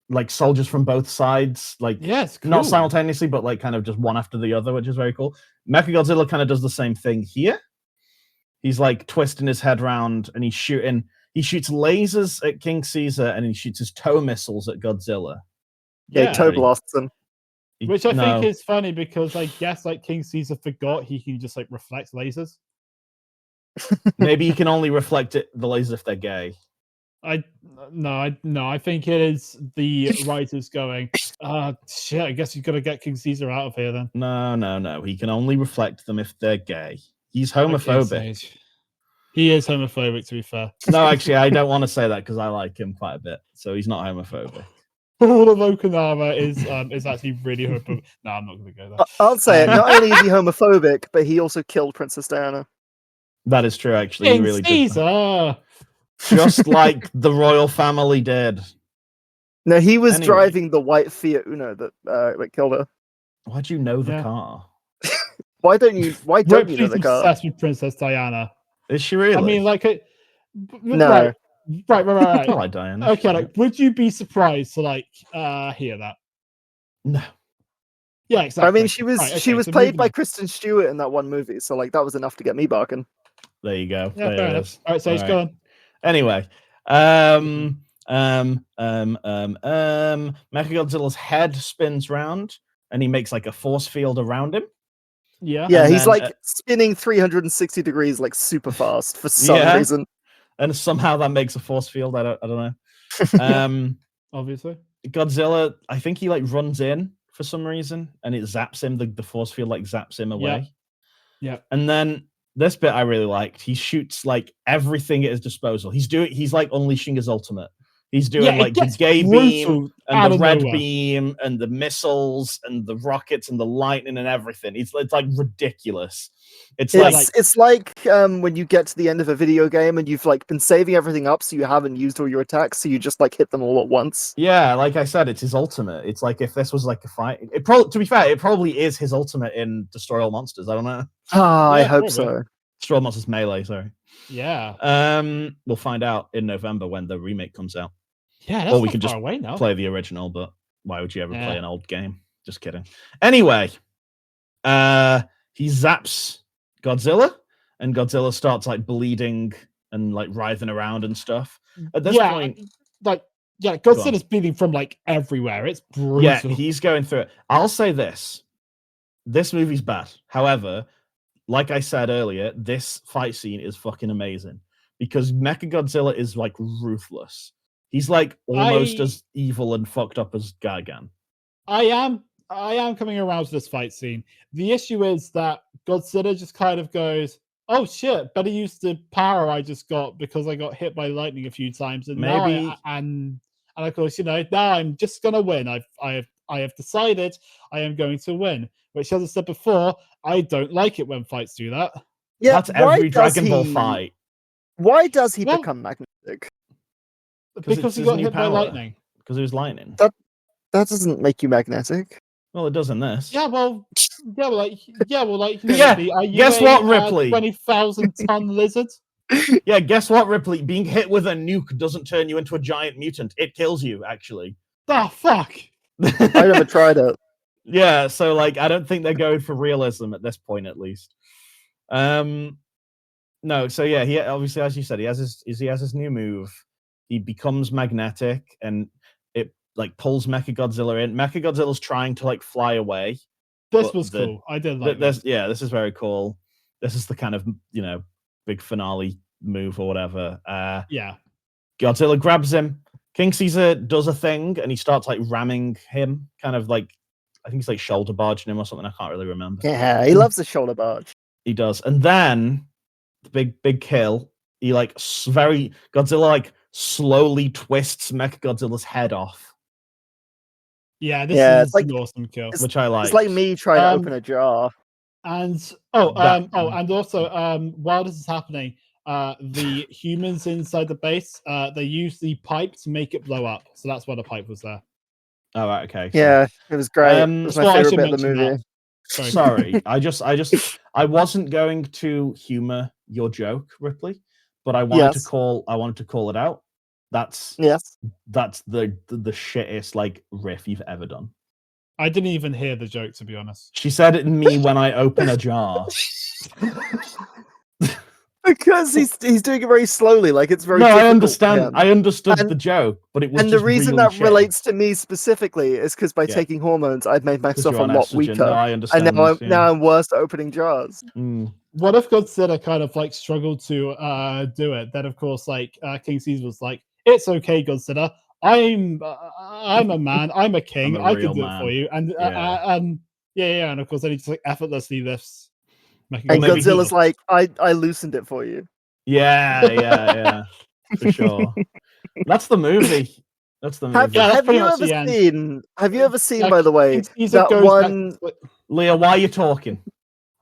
like soldiers from both sides, like Yes. Cool. not simultaneously, but like kind of just one after the other, which is very cool. Mechagodzilla kind of does the same thing here. He's like twisting his head around and he shoots lasers at King Caesar and he shoots his tow missiles at Godzilla. Yeah, toe Pretty- blasts them. Which I No. think is funny because I guess like King Caesar forgot he can just like reflect lasers. Maybe you can only reflect the lasers if they're gay. I think it is the writers going, shit, I guess you've got to get King Caesar out of here then. No. He can only reflect them if they're gay. He's Like King homophobic. Sage. He is homophobic, to be fair. No, actually, I don't want to say that because I like him quite a bit. So he's not homophobic. All of Okinawa is actually really homophobic. No, I'm not going to go there. I'll say it. Not only is he homophobic, but he also killed Princess Diana. That is true, actually. He King really did. Caesar! Just like the royal family did. No, he was Anyway. driving the white Fiat Uno that killed her. Why'd you know the Yeah. car? Why don't you know Ripley's the car? obsessed with Princess Diana. Is she really? I mean, like, No. Right. I like Diana. Okay, like, would you be surprised to like hear that? No. Yeah, exactly. I mean, she was Right, okay, she was so played moving by on. Kristen Stewart in that one movie, so like that was enough to get me barking. There you go. Yeah, There fair it enough. is. All right, so All it's right. going. Anyway, Mechagodzilla's head spins round, and he makes like a force field around him. Yeah. Yeah, And he's then, like spinning 360 degrees like super fast for some Yeah. reason. And somehow that makes a force field. I don't know. Obviously. Godzilla, I think he like runs in for some reason, and it zaps him. The force field like zaps him away. Yeah. And then this bit I really liked. He shoots like everything at his disposal. He's like unleashing his ultimate. He's doing Yeah, it like the gets gay beam brutal out and the of red nowhere. beam and the missiles and the rockets and the lightning and everything. It's like ridiculous. It's It's like when you get to the end of a video game and you've like been saving everything up, so you haven't used all your attacks, so you just like hit them all at once. yeah, like I said, it's his ultimate. It's like if this was like a fight. To be fair, it probably is his ultimate in Destroy All Monsters. I don't know. Ah, I Yeah, hope probably. so. Destroy All Monsters Melee. Sorry. Yeah. We'll find out in November when the remake comes out. Yeah, that's Or we not could far just away now. Play the original, but why would you ever Yeah. play an old game? Just kidding. Anyway, he zaps Godzilla, and Godzilla starts like bleeding and like writhing around and stuff. At this point, like Yeah, Godzilla's bleeding from like everywhere. It's brutal. Yeah, he's going through it. I'll say this. This movie's bad. However, like I said earlier, this fight scene is fucking amazing because Mechagodzilla is like ruthless. He's like almost as evil and fucked up as Gigan. I am coming around to this fight scene. The issue is that Godzilla just kind of goes, "Oh shit, better use the power I just got because I got hit by lightning a few times." And maybe now and of course, now I'm just gonna win. I have decided I am going to win. Which, as I said before, I don't like it when fights do that. Yeah, that's every Dragon Ball fight. Why does he become magnetic? Because he got hit by lightning. Because it was lightning. That doesn't make you magnetic. Well, it does in this. Yeah, well, guess what, Ripley? 20,000-ton lizard. Yeah, guess what, Ripley? Being hit with a nuke doesn't turn you into a giant mutant. It kills you, actually. Ah, fuck. I never tried it. Yeah, so like I don't think they're going for realism at this point, at least. No, so yeah, he obviously, as you said, he has his new move. He becomes magnetic, and it like pulls Mechagodzilla in. Mechagodzilla's trying to like fly away. This was cool. I did like this. Yeah, this is very cool. This is the kind of big finale move or whatever. Yeah. Godzilla grabs him. King Caesar does a thing, and he starts like ramming him, kind of like. I think he's like shoulder barging him or something. I can't really remember. Yeah, he loves the shoulder barge. He does. And then the big kill. He Godzilla like slowly twists Mechagodzilla's head off. Yeah, this is like, an awesome kill, which I like. It's like me trying to open a jar. And also while this is happening, the humans inside the base, they use the pipe to make it blow up. So that's why the pipe was there. Oh, right, okay. Yeah, it was great. It was my favorite bit of the movie. Sorry, I wasn't going to humor your joke, Ripley, but I wanted to call it out. That's the shittest like riff you've ever done. I didn't even hear the joke, to be honest. She said it me when I open a jar. Because he's doing it very slowly, like it's very. No, I understand. I understood the joke, but it was. And the reason that relates to me specifically is because by taking hormones, I've made myself a lot weaker. No, I understand. And now I'm worse at opening jars. What if Godzilla kind of like struggled to do it? Then of course, like King Caesar was like, "It's okay, Godzilla. I'm a man. I'm a king. I can do it for you." And and of course, then he just like effortlessly lifts. And Godzilla's like, I loosened it for you. Yeah, for sure. That's the movie. Have you ever seen, by the way, that one? Leah, why are you talking?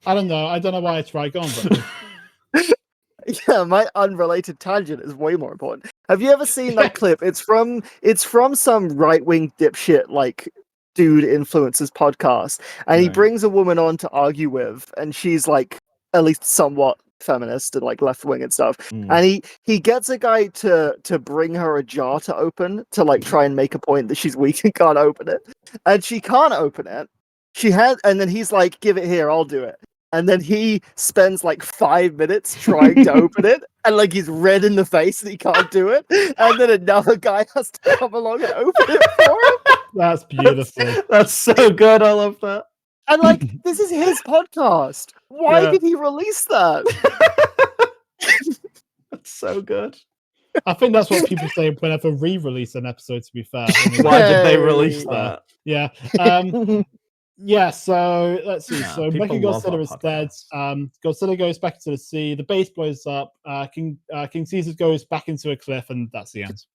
I don't know. I don't know why I tried going. But... Yeah, my unrelated tangent is way more important. Have you ever seen that clip? It's from some right-wing dipshit like dude influencers podcast, and he brings a woman on to argue with, and she's like at least somewhat feminist and like left-wing and stuff, and he gets a guy to bring her a jar to open to like try and make a point that she's weak and can't open it, and she can't open it. And then he's like, "Give it here, I'll do it." And then he spends like 5 minutes trying to open it, and like he's red in the face and he can't do it. And then another guy has to come along and open it for him. That's beautiful. That's so good. I love that. And like, this is his podcast. Why did he release that? That's so good. I think that's what people say whenever re-release an episode, to be fair. Why did they release that? Yeah. Yeah, so let's see. So Mechagodzilla is dead. Godzilla goes back into the sea. The base blows up. King Caesar goes back into a cliff, and that's the end.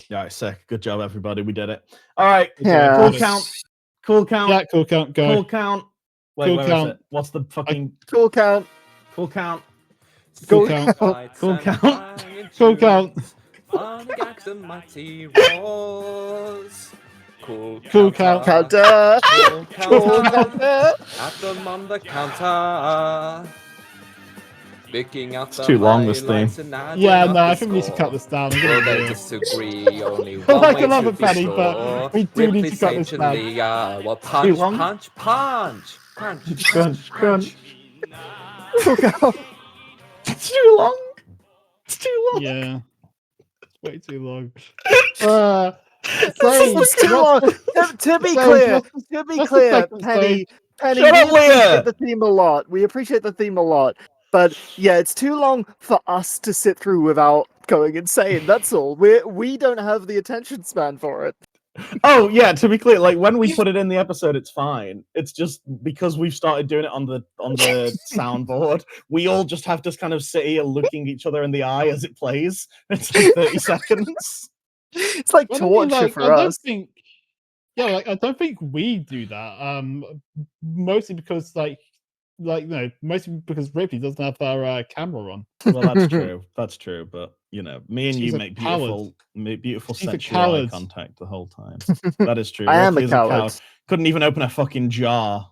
Yeah, sick. Good job, everybody. We did it. All right. Yeah. Cool count. Yeah, cool count. Go. Cool count. Wait, cool where count. is it? What's the fucking cool count? Cool count. Cool count. Cool count. Cool count. Cool count. Counter. Cool count. At them on the counter. Picking out it's too long, this thing. Yeah, no, I think we need to cut this down. They disagree. Only I one like way another to be penny, sure. but we do need to cut this down. Well, too long? punch. Crunch. It's too long. It's too long. Yeah. It's way too long. It's too long. To be clear, Penny, Shut we up, Leah! appreciate the theme a lot. We appreciate the theme a lot. But yeah, it's too long for us to sit through without going insane. That's all. We don't have the attention span for it. Oh yeah, to be clear, like when we put it in the episode, it's fine. It's just because we've started doing it on the soundboard, we all just have to kind of sit here looking each other in the eye as it plays. It's like 30 seconds. It's like torture for us. I don't think we do that. Mostly because mostly because Ripley doesn't have our camera on. Well, that's true. That's true. But me and She's you a make coward. beautiful She's a sensual eye coward. contact the whole time. That is true. I am Ripley's a coward. Couldn't even open a fucking jar.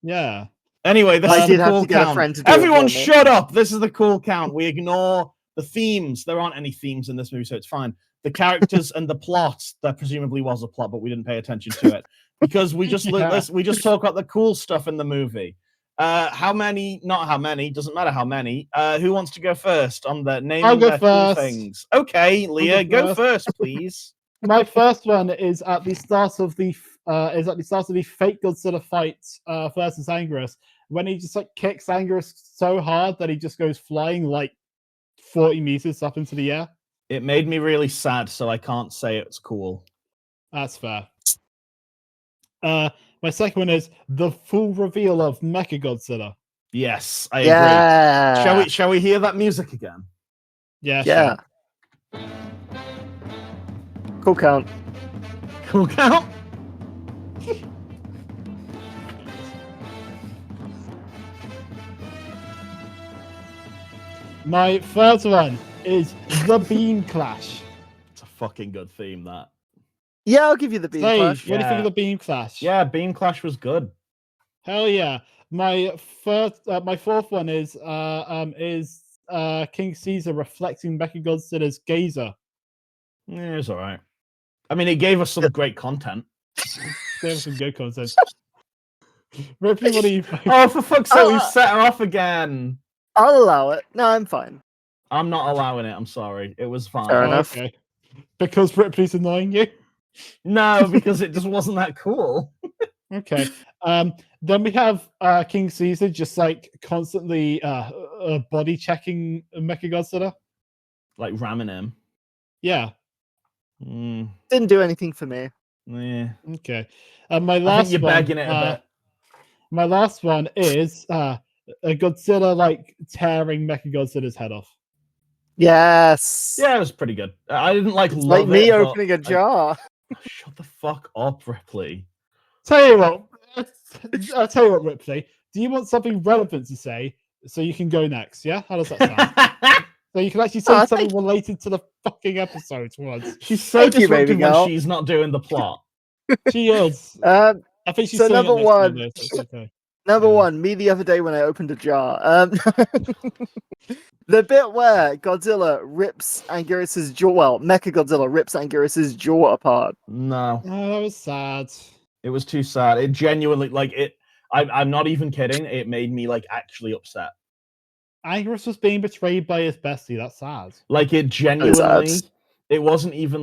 Yeah. Anyway, this I is did the have cool to get a count. friend to do it Everyone, for me. shut up! This is the cool count. We ignore the themes. There aren't any themes in this movie, so it's fine. The characters and the plot. There presumably was a plot, but we didn't pay attention to it because we just we just talk about the cool stuff in the movie. How many? Not how many. Doesn't matter how many. Who wants to go first on the naming their cool things? Okay, Leah, go first, please. My first one is at the start of the fake Godzilla fight versus Anguirus, when he just kicks Anguirus so hard that he just goes flying 40 meters up into the air. It made me really sad, so I can't say it's cool. That's fair. My second one is the full reveal of Mechagodzilla. Yes, I agree. Yeah. Shall we hear that music again? Yeah. Yeah. Sure. Cool count. Cool count. My third one is the Beam Clash. It's a fuking good theme, that. Yeah, I'll give you the beam Sage, flash. what do you think of the Beam Clash? Yeah, Beam Clash was good. Hell yeah. My fourth one is King Caesar reflecting Mechagodzilla's gazer. Yeah, it's all right. I mean, it gave us some great content. There was some good content. Ripley, what do you think? Oh, for fuck's sake, we've set her off again. I'll allow it. No, I'm fine. I'm not allowing it. I'm sorry. It was fine. Fair enough. Okay. Because Ripley's annoying you? No, because it just wasn't that cool. Okay. Then we have King Caesar just constantly body checking Mechagodzilla. Like ramming him. Yeah. Didn't do anything for me. Yeah. Okay. My I last think you're one, bagging it a bit. my last one is a Godzilla tearing Mechagodzilla's head off. Yes. Yeah, it was pretty good. I didn't It's love like me it, but opening a jar. Shut the fuck up, Ripley. Tell you what, I'll tell you what, Ripley. Do you want something relevant to say so you can go next? Yeah, how does that sound? So you can actually say something related to the fucking episode once. She's so Thank you, disruptive baby when girl. she's not doing the plot. She is. I think she's so saying number it next one- time, though, so it's okay. Number Yeah. one, me the other day when I opened a jar. The bit where Godzilla rips Anguirus's jaw, well, Mechagodzilla rips Anguirus's jaw apart. No, Oh, that was sad. it was too sad. It genuinely, I'm not even kidding. It made me actually upset. Anguirus was being betrayed by his bestie. That's sad. It genuinely, sad. it wasn't even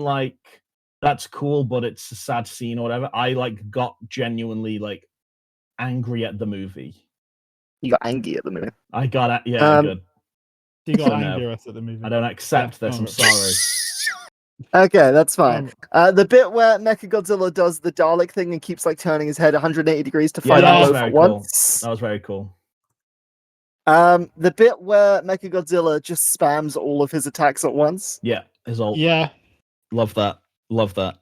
that's cool, but it's a sad scene or whatever. I got genuinely angry at the movie. You got angry at the minute. I got yeah, good. You got So no, Anguirus at the movie. I don't accept Yeah, this. I'm alright. sorry. Okay, that's fine. Um, The bit where Mechagodzilla does the Dalek thing and keeps turning his head 180 degrees to Yeah, fight that them was both very at cool. once. That was very cool. The bit where Mechagodzilla just spams all of his attacks at once. Yeah, his ult. yeah. Love that. Love that.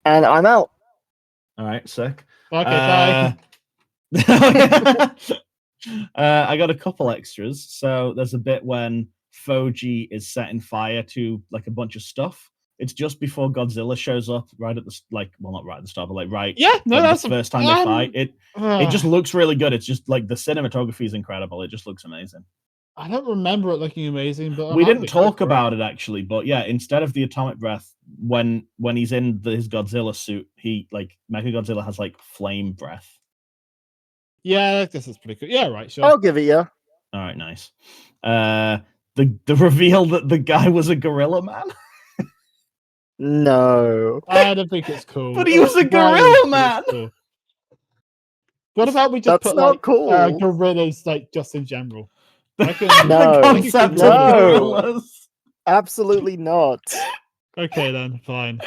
And I'm out. All right, sick. Okay, bye. I got a couple extras. So there's a bit when Foji is setting fire to a bunch of stuff. It's just before Godzilla shows up, right at the well, not right at the start, but right. Yeah, no, that's the first time they fight. It just looks really good. It's just the cinematography is incredible. It just looks amazing. I don't remember it looking amazing, but We didn't talk about it actually, but yeah, instead of the atomic breath, when he's in his Godzilla suit, he Mechagodzilla has flame breath. Yeah, this is pretty cool. Yeah, right, sure. I'll give it you. All right, nice. The reveal that the guy was a gorilla man. No. I don't think it's cool. But he was a Why gorilla, is it man. cool? What about we just That's put not like cool. gorillas like just in general? The No. concept No. of gorillas. Absolutely not. Okay then, fine.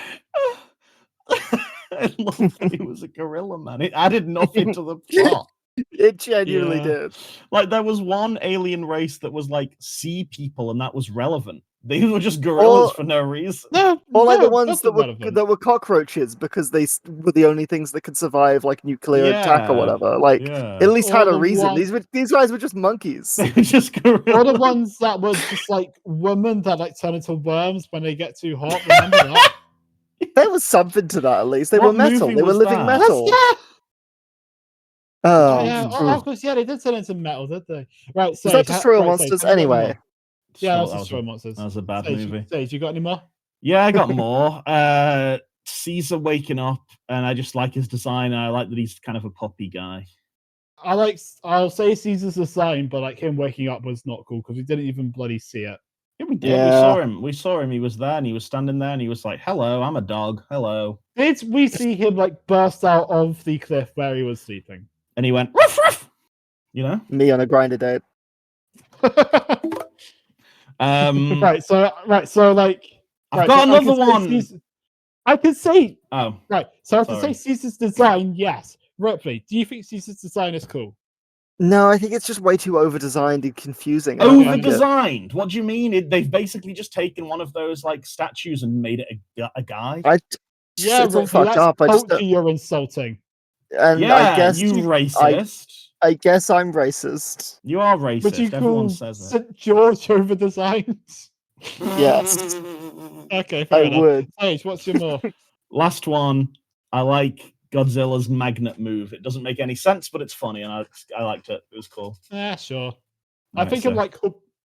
I love that he was a gorilla, man. It added nothing to the plot. It genuinely Yeah. did. Like, there was one alien race that was like sea people, and that was relevant. These were just gorillas Or- for no reason. No, Or like the no, ones that's that not were relevant. that were cockroaches because they were the only things that could survive like nuclear attack or Yeah. whatever. Like Yeah. at least Or had a the reason. one- These guys were just monkeys. They were just Or the gorillas. ones that were just like women that like turn into worms when they get too hot. Remember that? There was something to that at least. They What were metal. movie They were was living that? metal. Yeah. Oh, Yeah, phew. of course, yeah, they did turn into metal, did they? Right, so Was that Destroy All Monsters anyway? Yeah, So that's Destroy Monsters. that was a bad Sage, movie. Sage, you got any more? Yeah, I got more. Caesar waking up, and I just like his design. I like that he's kind of a puppy guy. I'll say Caesar's design, but like him waking up was not cool because we didn't even bloody see it. Yeah, we did. Yeah. We saw him. We saw him. He was there, and he was standing there, and he was like, "Hello, I'm a dog. Hello." Did we see him like burst out of the cliff where he was sleeping? And he went, "Ruff, ruff." You know. Me on a grinder date. Right, so like I've right, got so I can another say one. I can say Oh, right, so I have to say Sorry. Caesar's design, yes. Ripley, do you think Caesar's design is cool? No, I think it's just way too over designed and confusing. I don't over like it. designed. What do you mean? They've basically just taken one of those like statues and made it a guy. Yeah, it's all Ripley, fucked that's up. I just culture you're insulting. and Yeah, I guess you racist. I guess I'm racist. You are But you racist. Everyone call says it. St. George over designs? Yes, Okay, fair I enough. would. Sage, what's your more? Last one. I like Godzilla's magnet move. It doesn't make any sense, but it's funny, and I liked it. It was cool. Yeah, sure. I Alright, think so- I'm like,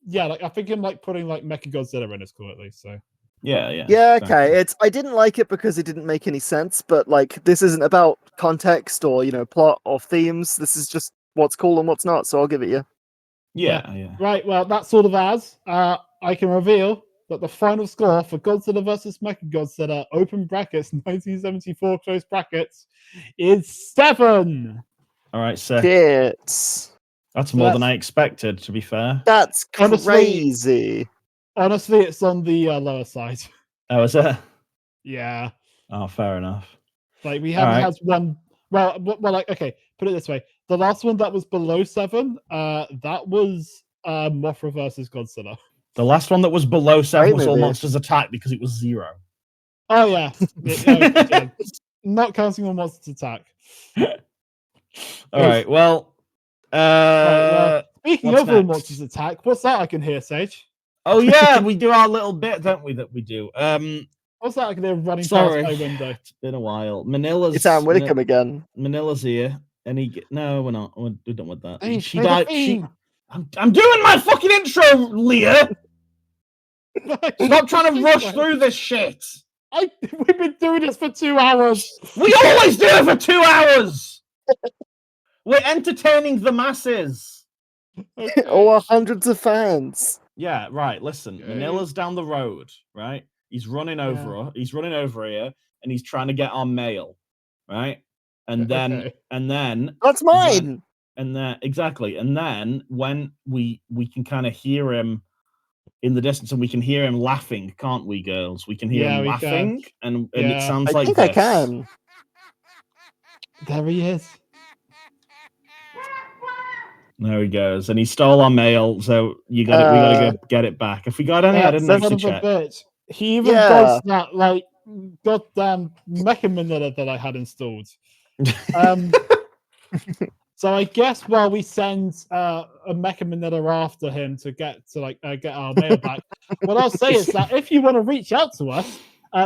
yeah, like I think I'm like putting like Mechagodzilla in is cool at least. So Yeah. Yeah, exactly. okay. I didn't like it because it didn't make any sense, but like this isn't about context or plot or themes. This is just what's cool and what's not. So I'll give it you. Yeah. right, well that's sort of as I can reveal that the final score for Godzilla vs Mechagodzilla (open brackets 1974 close brackets) is 7. All right, so Shit. that's more than that's- I expected. To be fair. That's Honestly- crazy. Honestly, it's on the lower side. Oh, is it? Yeah. Oh, fair enough. Like we haven't Alright. had one. Well, like okay, put it this way: the last one that was below 7, that was Mothra versus Godzilla. The last one that was below 7 Great was All movie. Monsters Attack because it was 0. Oh yeah, yeah. Not counting on Monsters Attack. All right. Well. Speaking what's of All next? Monsters Attack, what's that I can hear, Sage? Oh yeah, we do our little bit, don't we? That we do. What's that I can hear running Sorry. past my window? It's been a while. Manila's. It's Aaron Whitcomb again. Manila's here, and no, we're not. We're done with that. Hey, She play the died. theme. I'm doing my fucking intro, Leah. Stop trying to rush through this shit. We've been doing this for 2 hours. We always do it for 2 hours. We're entertaining the masses. Okay. Or hundreds of fans. Yeah, right. Listen, Okay. Manila's down the road, right? He's running over. He's running over here, and he's trying to get our mail, right? And then, Okay. and then, That's mine. and then, exactly. And then, when we can kind of hear him in the distance, and we can hear him laughing, can't we, girls? We can hear Yeah, him we laughing, and it Yeah. sounds I like think this. I can. There he is. There he goes, and he stole our mail. So we gotta go get it back. If we got any, I didn't Son actually of a check. bitch. He even Yeah. does that like goddamn mecha manila that I had installed. So I guess while we send a mecha manila after him to get our mail back, what I'll say is that if you want to reach out to us,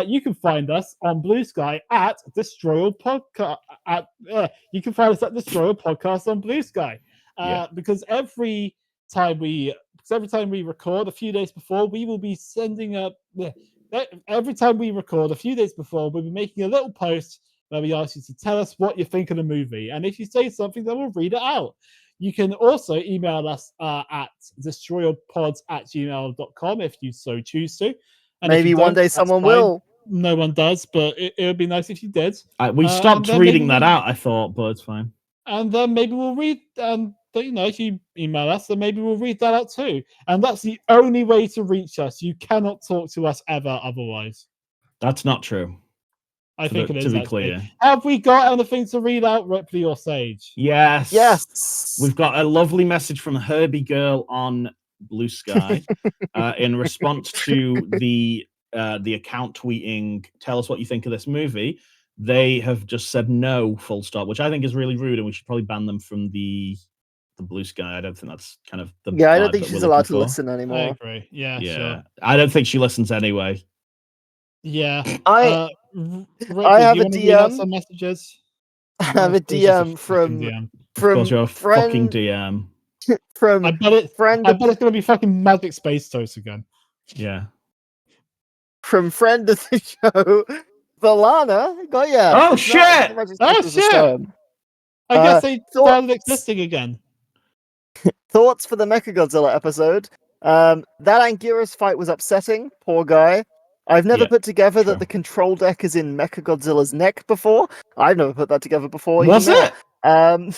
you can find us on Blue Sky at Destroyal Podcast. You can find us at Destroyal Podcast on Blue Sky. Because every time we record a few days before, we will be sending up. Every time we record a few days before, we'll be making a little post where we ask you to tell us what you think of the movie, and if you say something, then we'll read it out. You can also email us at destroyallpods@gmail.com if you so choose to. And if Maybe you one don't, day that's someone fine. will. no one does, but it would be nice if you did. We stopped then reading maybe that out, I thought, but it's fine. And then maybe we'll read. If you email us, then maybe we'll read that out too. And that's the only way to reach us. You cannot talk to us ever otherwise. That's not true. I think it is. To be actually. clear, Have we got anything to read out, Ripley or Sage? yes, Yes. We've got a lovely message from Herbie Girl on Blue Sky in response to the account tweeting, "Tell us what you think of this movie." They have just said no, full stop, which I think is really rude, and we should probably ban them from the Blue Sky. I don't think that's kind of the Yeah, I don't vibe think that she's we're allowed looking to for. listen I anymore. agree. Yeah, Yeah, sure. I don't think she listens anyway. Yeah. I Ripley, have do you a want to read out DM. some messages? I have a Of course it's DM fucking from DM. Of course, you're a fucking friend DM. from I bet it. friend I of, bet it's gonna be fucking Magic Space Toast again. Yeah. from friend of the show, Valana. Got ya. Oh, It's not- shit! the Magic Oh, Space this shit! time. I guess they started thoughts? existing again. Thoughts for the Mechagodzilla episode? That Anguirus fight was upsetting. Poor guy. I've never Yeah, put together true. that the control deck is in Mechagodzilla's neck before. I've never put that together before. Was either. it? Oh.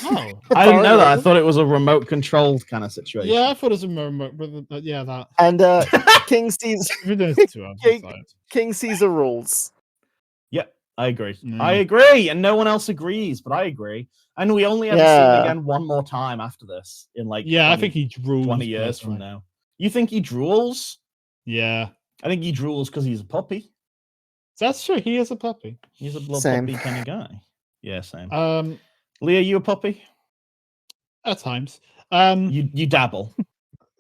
I didn't know that. I apparently. thought it was a remote controlled kind of situation. Yeah, I thought it was a remote, but yeah, that. And King Caesar, We're doing this 2 hours. King- inside. King Caesar rules. I agree. Mm. I agree, and no one else agrees, but I agree. And we only ever see Yeah. him again one more time after this in like Yeah, I 20 think he drools. 20 years from personally. now. You think he drools? Yeah, I think he drools because he's a puppy. that's true. He is a puppy. He's a little Same. puppy kind of guy. Yeah, same. Leah, you a puppy? At times. You dabble.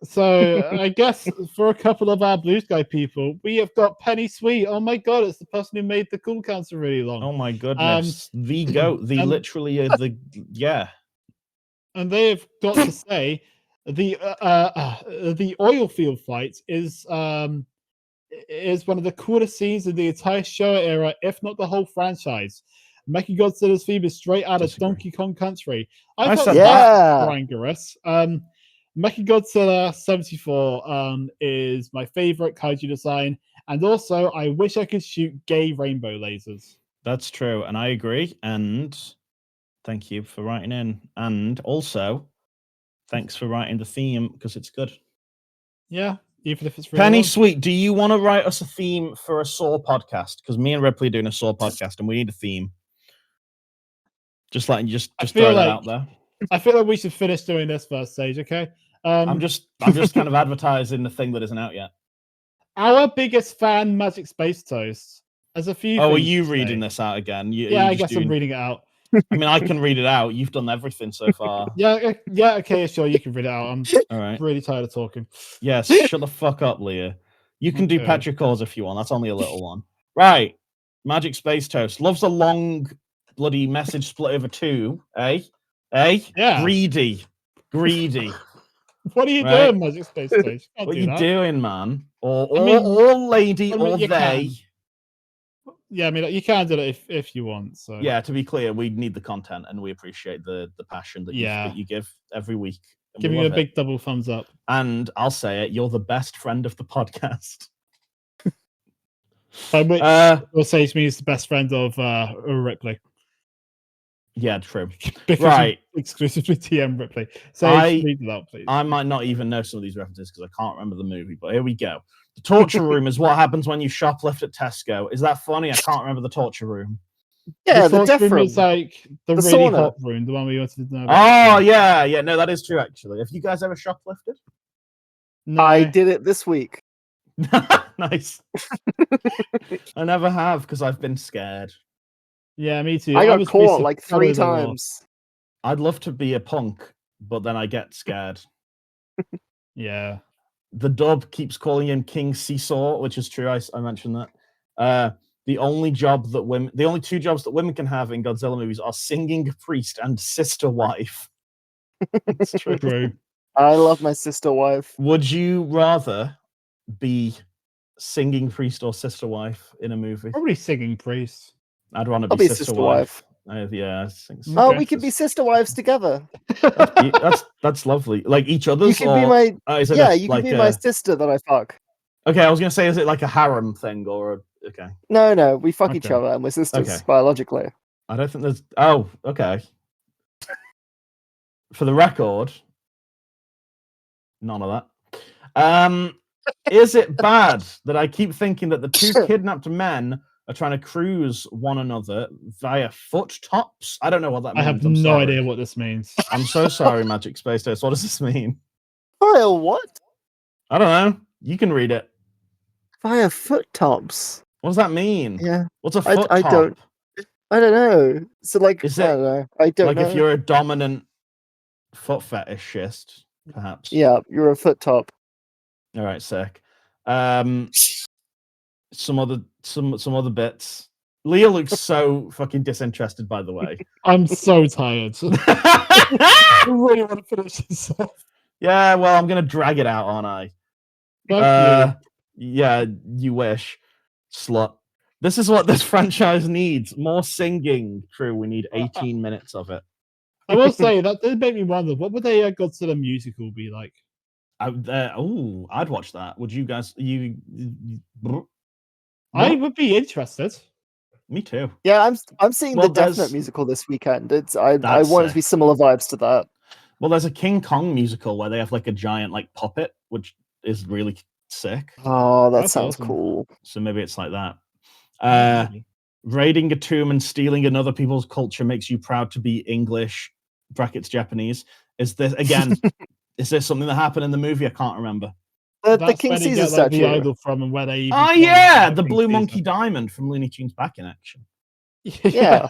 So I guess for a couple of our Blue Sky people, we have got Penny Sweet. Oh my god, it's the person who made the cool counter really long. Oh my goodness. The goat. The literally yeah. And they have got to say the oil field fight is one of the coolest scenes in the entire show era, if not the whole franchise. Mechagodzilla's theme is straight out of Disagree. Donkey Kong Country. I thought said that. Rangerous. Mechagodzilla 74 is my favorite kaiju design, and also I wish I could shoot gay rainbow lasers. That's true, and I agree. And thank you for writing in. And also, thanks for writing the theme because it's good. Yeah, even if it's really Penny long. Sweet, do you want to write us a theme for a Saw podcast? Because me and Ripley are doing a Saw podcast, and we need a theme. Just letting you just feel throw that like- out there. I feel like we should finish doing this first, Sage. Okay. I'm just kind of advertising the thing that isn't out yet. Our biggest fan, Magic Space Toast, has a few. Oh, are things you to reading say. this out again? Yeah, I guess I'm reading it out. I mean, I can read it out. You've done everything so far. Yeah, okay, sure, you can read it out. I'm All right. really tired of talking. Yes, shut the fuck up, Leah. You can do Okay. petricores if you want. That's only a little one. Right. Magic Space Toast. Loves a long bloody message split over two. Eh? Yeah. Greedy. What are you Right. doing, Magic Space Toast? Can't What do you that. doing, man? Or lady I mean, or you they. can. Yeah, I mean, you can do it if you want. So Yeah, to be clear, we need the content and we appreciate the passion that, Yeah. you give every week. and we giving you a love it. big double thumbs up. And I'll say it, you're the best friend of the podcast. By which will Sage means the best friend of Ripley. Yeah, true. Because Right. you exclusively TM Ripley. I- Sage, read it out, please. I might not even know some of these references because I can't remember the movie, but here we go. The torture room is what happens when you shoplift at Tesco. Is that funny? I can't remember the torture room. Yeah, the torch death room. is like the The really sauna. hot room, the one we wanted to know about. Oh, yeah. No, that is true, actually. Have you guys ever shoplifted? No, I did it this week. Nice. I never have because I've been scared. Yeah, me too. I got was caught recently like probably 3 the war. times. I'd love to be a punk, but then I get scared. Yeah. The dub keeps calling him King Seesaw, which is true. I mentioned that. The only two jobs that women can have in Godzilla movies are singing priest and sister wife. It's true. True. I love my sister wife. Would you rather be singing priest or sister wife in a movie? Probably singing priest. I'd rather I'll be be sister wife. Yeah, I think so. Oh, Okay. we could be sister wives together. That's lovely. Like each other's. You could be my is it yeah. a- You like could be a- my sister that I fuck. Okay, I was gonna say, is it like a harem thing or Okay. No, we fuck each Okay. other and we're sisters Okay. biologically. I don't think there's. Oh, okay. For the record, none of that. Is it bad that I keep thinking that the two kidnapped men are trying to cruise one another via foot tops? I don't know what that I means. have I'm no sorry. idea what this means. I'm so sorry, Magic Space Toast. What does this mean? Via what? I don't know. You can read it. Via foot tops. What does that mean? Yeah. What's a foot I top? don't know. So like, Is I it don't know. I don't like know. if you're a dominant foot fetishist, perhaps? Yeah, you're a foot top. All right, sick. Some other bits. Leah looks so fucking disinterested, by the way. I'm so tired. I really want to finish this off. Yeah, well, I'm gonna drag it out, aren't I? Fuck Yeah, you wish, slut. This is what this franchise needs: more singing. True, we need 18 minutes of it. I will say that did make me wonder what would a Godzilla musical be like. I'd watch that. Would you guys? I would be interested. Me too. Yeah, I'm seeing Well, the Death Note there's- musical this weekend. I That's want it to be sick. similar vibes to that. Well, there's a King Kong musical where they have like a giant like puppet, which is really sick. Oh, that That's sounds awesome. cool. So maybe it's like that. Raiding a tomb and stealing another people's culture makes you proud to be English (brackets Japanese). Is this again? Is this something that happened in the movie? I can't remember. The That's King where they Caesar get, like, the statue. idol from, and where they. even Oh call it, yeah, the King Blue Caesar. Monkey Diamond from Looney Tunes Back in Action. Yeah.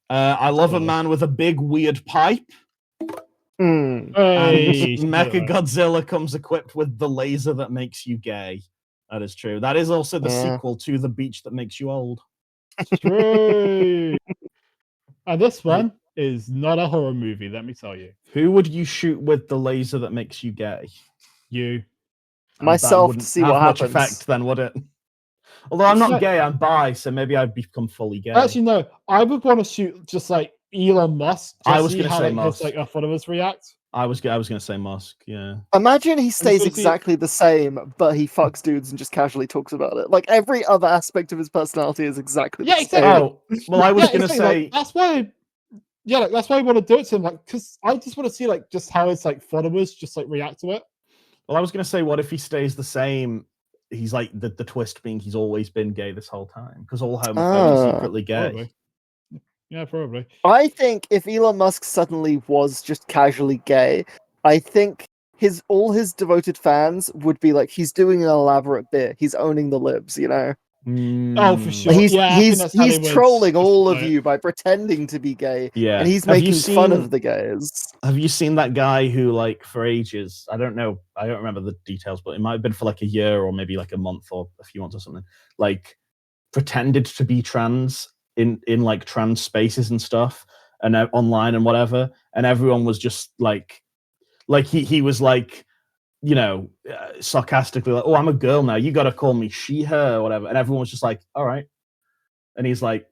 I love a Cool. man with a big weird pipe. Hmm. Hey, And Mechagodzilla comes equipped with the laser that makes you gay. That is true. That is also the Yeah. sequel to The Beach That Makes You Old. true. And this one is not a horror movie. Let me tell you. Who would you shoot with the laser that makes you gay? You. Myself That to wouldn't see have what much happens. effect then, would it? Although I'm It's not like- gay, I'm bi, so maybe I'd become fully gay. Actually, no. I would want to shoot just like Elon Musk. I Just was see gonna how, say like, Musk. his followers react. I was going to say Musk, yeah. Imagine he stays so see- exactly the same, but he fucks dudes and just casually talks about it. Like every other aspect of his personality is exactly Yeah, the exactly. same. Oh, well, I was Yeah, going to exactly, say... like, that's why. Yeah, like, that's why I want to do it to him. Like, because I just want to see like just how his like followers just like react to it. Well, I was going to say, what if he stays the same? He's like, the twist being he's always been gay this whole time, because all homophobes are secretly gay. Probably. Yeah, probably. I think if Elon Musk suddenly was just casually gay, I think all his devoted fans would be like, he's doing an elaborate bit. He's owning the libs, you know. Oh, for sure. He's Yeah, I think that's how they he's would trolling all of justify it. you by pretending to be gay, Yeah. and he's Have you making fun seen- of the gays. Have you seen that guy who, like, for ages, I don't know, I don't remember the details, but it might have been for like a year or maybe like a month or a few months or something, like pretended to be trans in like trans spaces and stuff and online and whatever. And everyone was just like he was like, you know, sarcastically like, oh, I'm a girl now. You got to call me she, her, or whatever. And everyone was just like, all right. And he's like,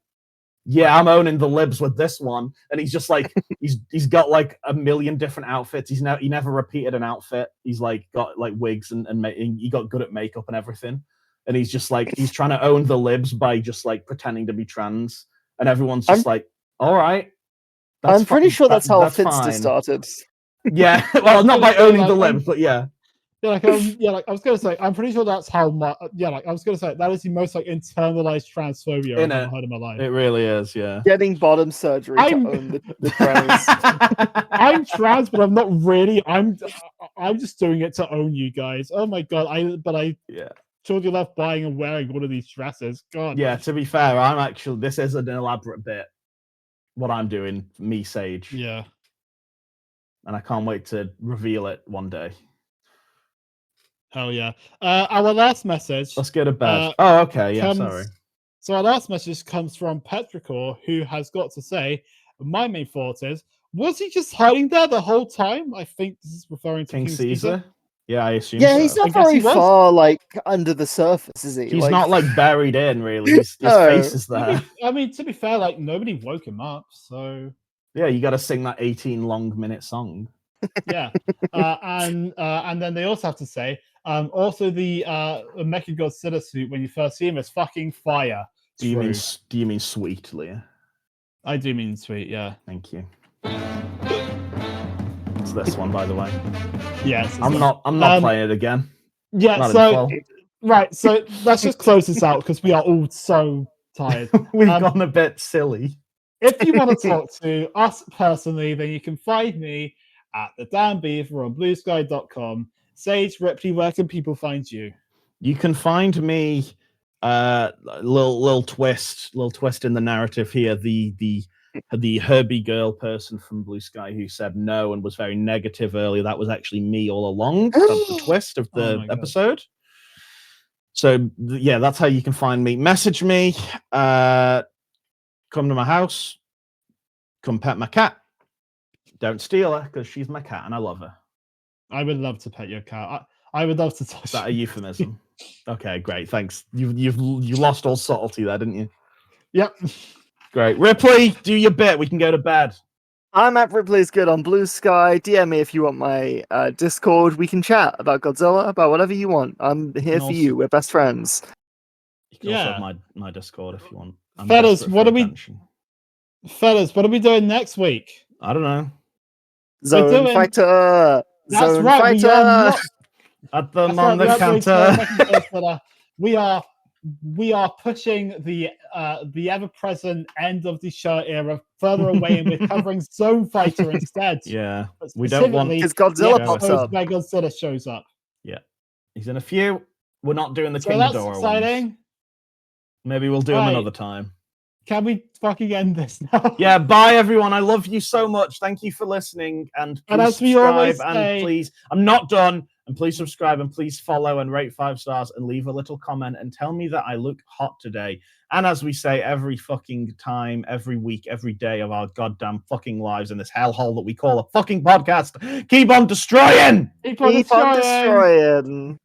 yeah, I'm owning the libs with this one. And he's just like, he's got like a million different outfits. He never repeated an outfit. He's like got like wigs and he got good at makeup and everything. And he's just like, he's trying to own the libs by just like pretending to be trans. And everyone's just like, all right. I'm pretty sure that's how that's Finster fine. started. Yeah, well, not by owning the libs, but yeah. Yeah, like I was gonna say, I'm pretty sure that's how my I was gonna say that is the most like internalized transphobia I've ever heard in my life. It really is, yeah. Getting bottom surgery to own the trans. I'm trans, but I'm not really. I'm just doing it to own you guys. Oh my god! I Yeah. told you left buying and wearing one of these dresses. God. Yeah, to be fair, this is an elaborate bit. What I'm doing, me, Sage. Yeah. And I can't wait to reveal it one day. Hell yeah. Our last message. Let's go to bed. Uh, okay. Yeah, sorry. So our last message comes from Petrichor, who has got to say, my main thought is, was he just hiding there the whole time? I think this is referring to King Caesar? Yeah, I assume Yeah, so. he's I not guess he very was. far like under the surface, is he? He's not like buried in, really. His No. face is there. I mean, to be fair, like nobody woke him up, so Yeah, you got to sing that 18 long minute song. yeah. And then they also have to say, Also, the Mechagodzilla suit when you first see him is fucking fire. Do you mean sweet, Leah? I do mean sweet, yeah. Thank you. It's this one, by the way. Yes. I'm not playing it again. Yeah. Not So right. So let's just close this out because we are all so tired. We've gone a bit silly. If you want to talk to us personally, then you can find me at the Dan Beaver on bluesky.com. Sage, Ripley, where can people find you? You can find me little twist in the narrative here. The Herbie girl person from Blue Sky who said no and was very negative earlier. That was actually me all along. That's the twist of the episode. So yeah, that's how you can find me. Message me. Come to my house. Come pet my cat. Don't steal her because she's my cat and I love her. I would love to pet your cat. I would love to touch. Is that a euphemism? Okay, great. Thanks. You lost all subtlety there, didn't you? Yep. Great. Ripley, do your bit. We can go to bed. I'm at Ripley's Good on Blue Sky. DM me if you want my Discord. We can chat about Godzilla, about whatever you want. I'm here for you. We're best friends. You can also have my Discord if you want. Fellas, what are we doing next week? I don't know. Zone Fighter. That's Zone right. Fighter. At the Manda counter. We are pushing the ever-present end of the show era further away, and we're covering Zone Fighter instead. Yeah, we don't want because Godzilla pops up. Where Godzilla shows up. Yeah, he's in a few. We're not doing the So King that's Ghidorah exciting. ones. Maybe we'll do them another time. Can we fucking end this now? Yeah, bye everyone. I love you so much. Thank you for listening, and please as we subscribe. always And say, please, I'm not done. And please subscribe and please follow and rate 5 stars and leave a little comment and tell me that I look hot today. And as we say every fucking time, every week, every day of our goddamn fucking lives in this hellhole that we call a fucking podcast, keep on destroying. Keep on destroying.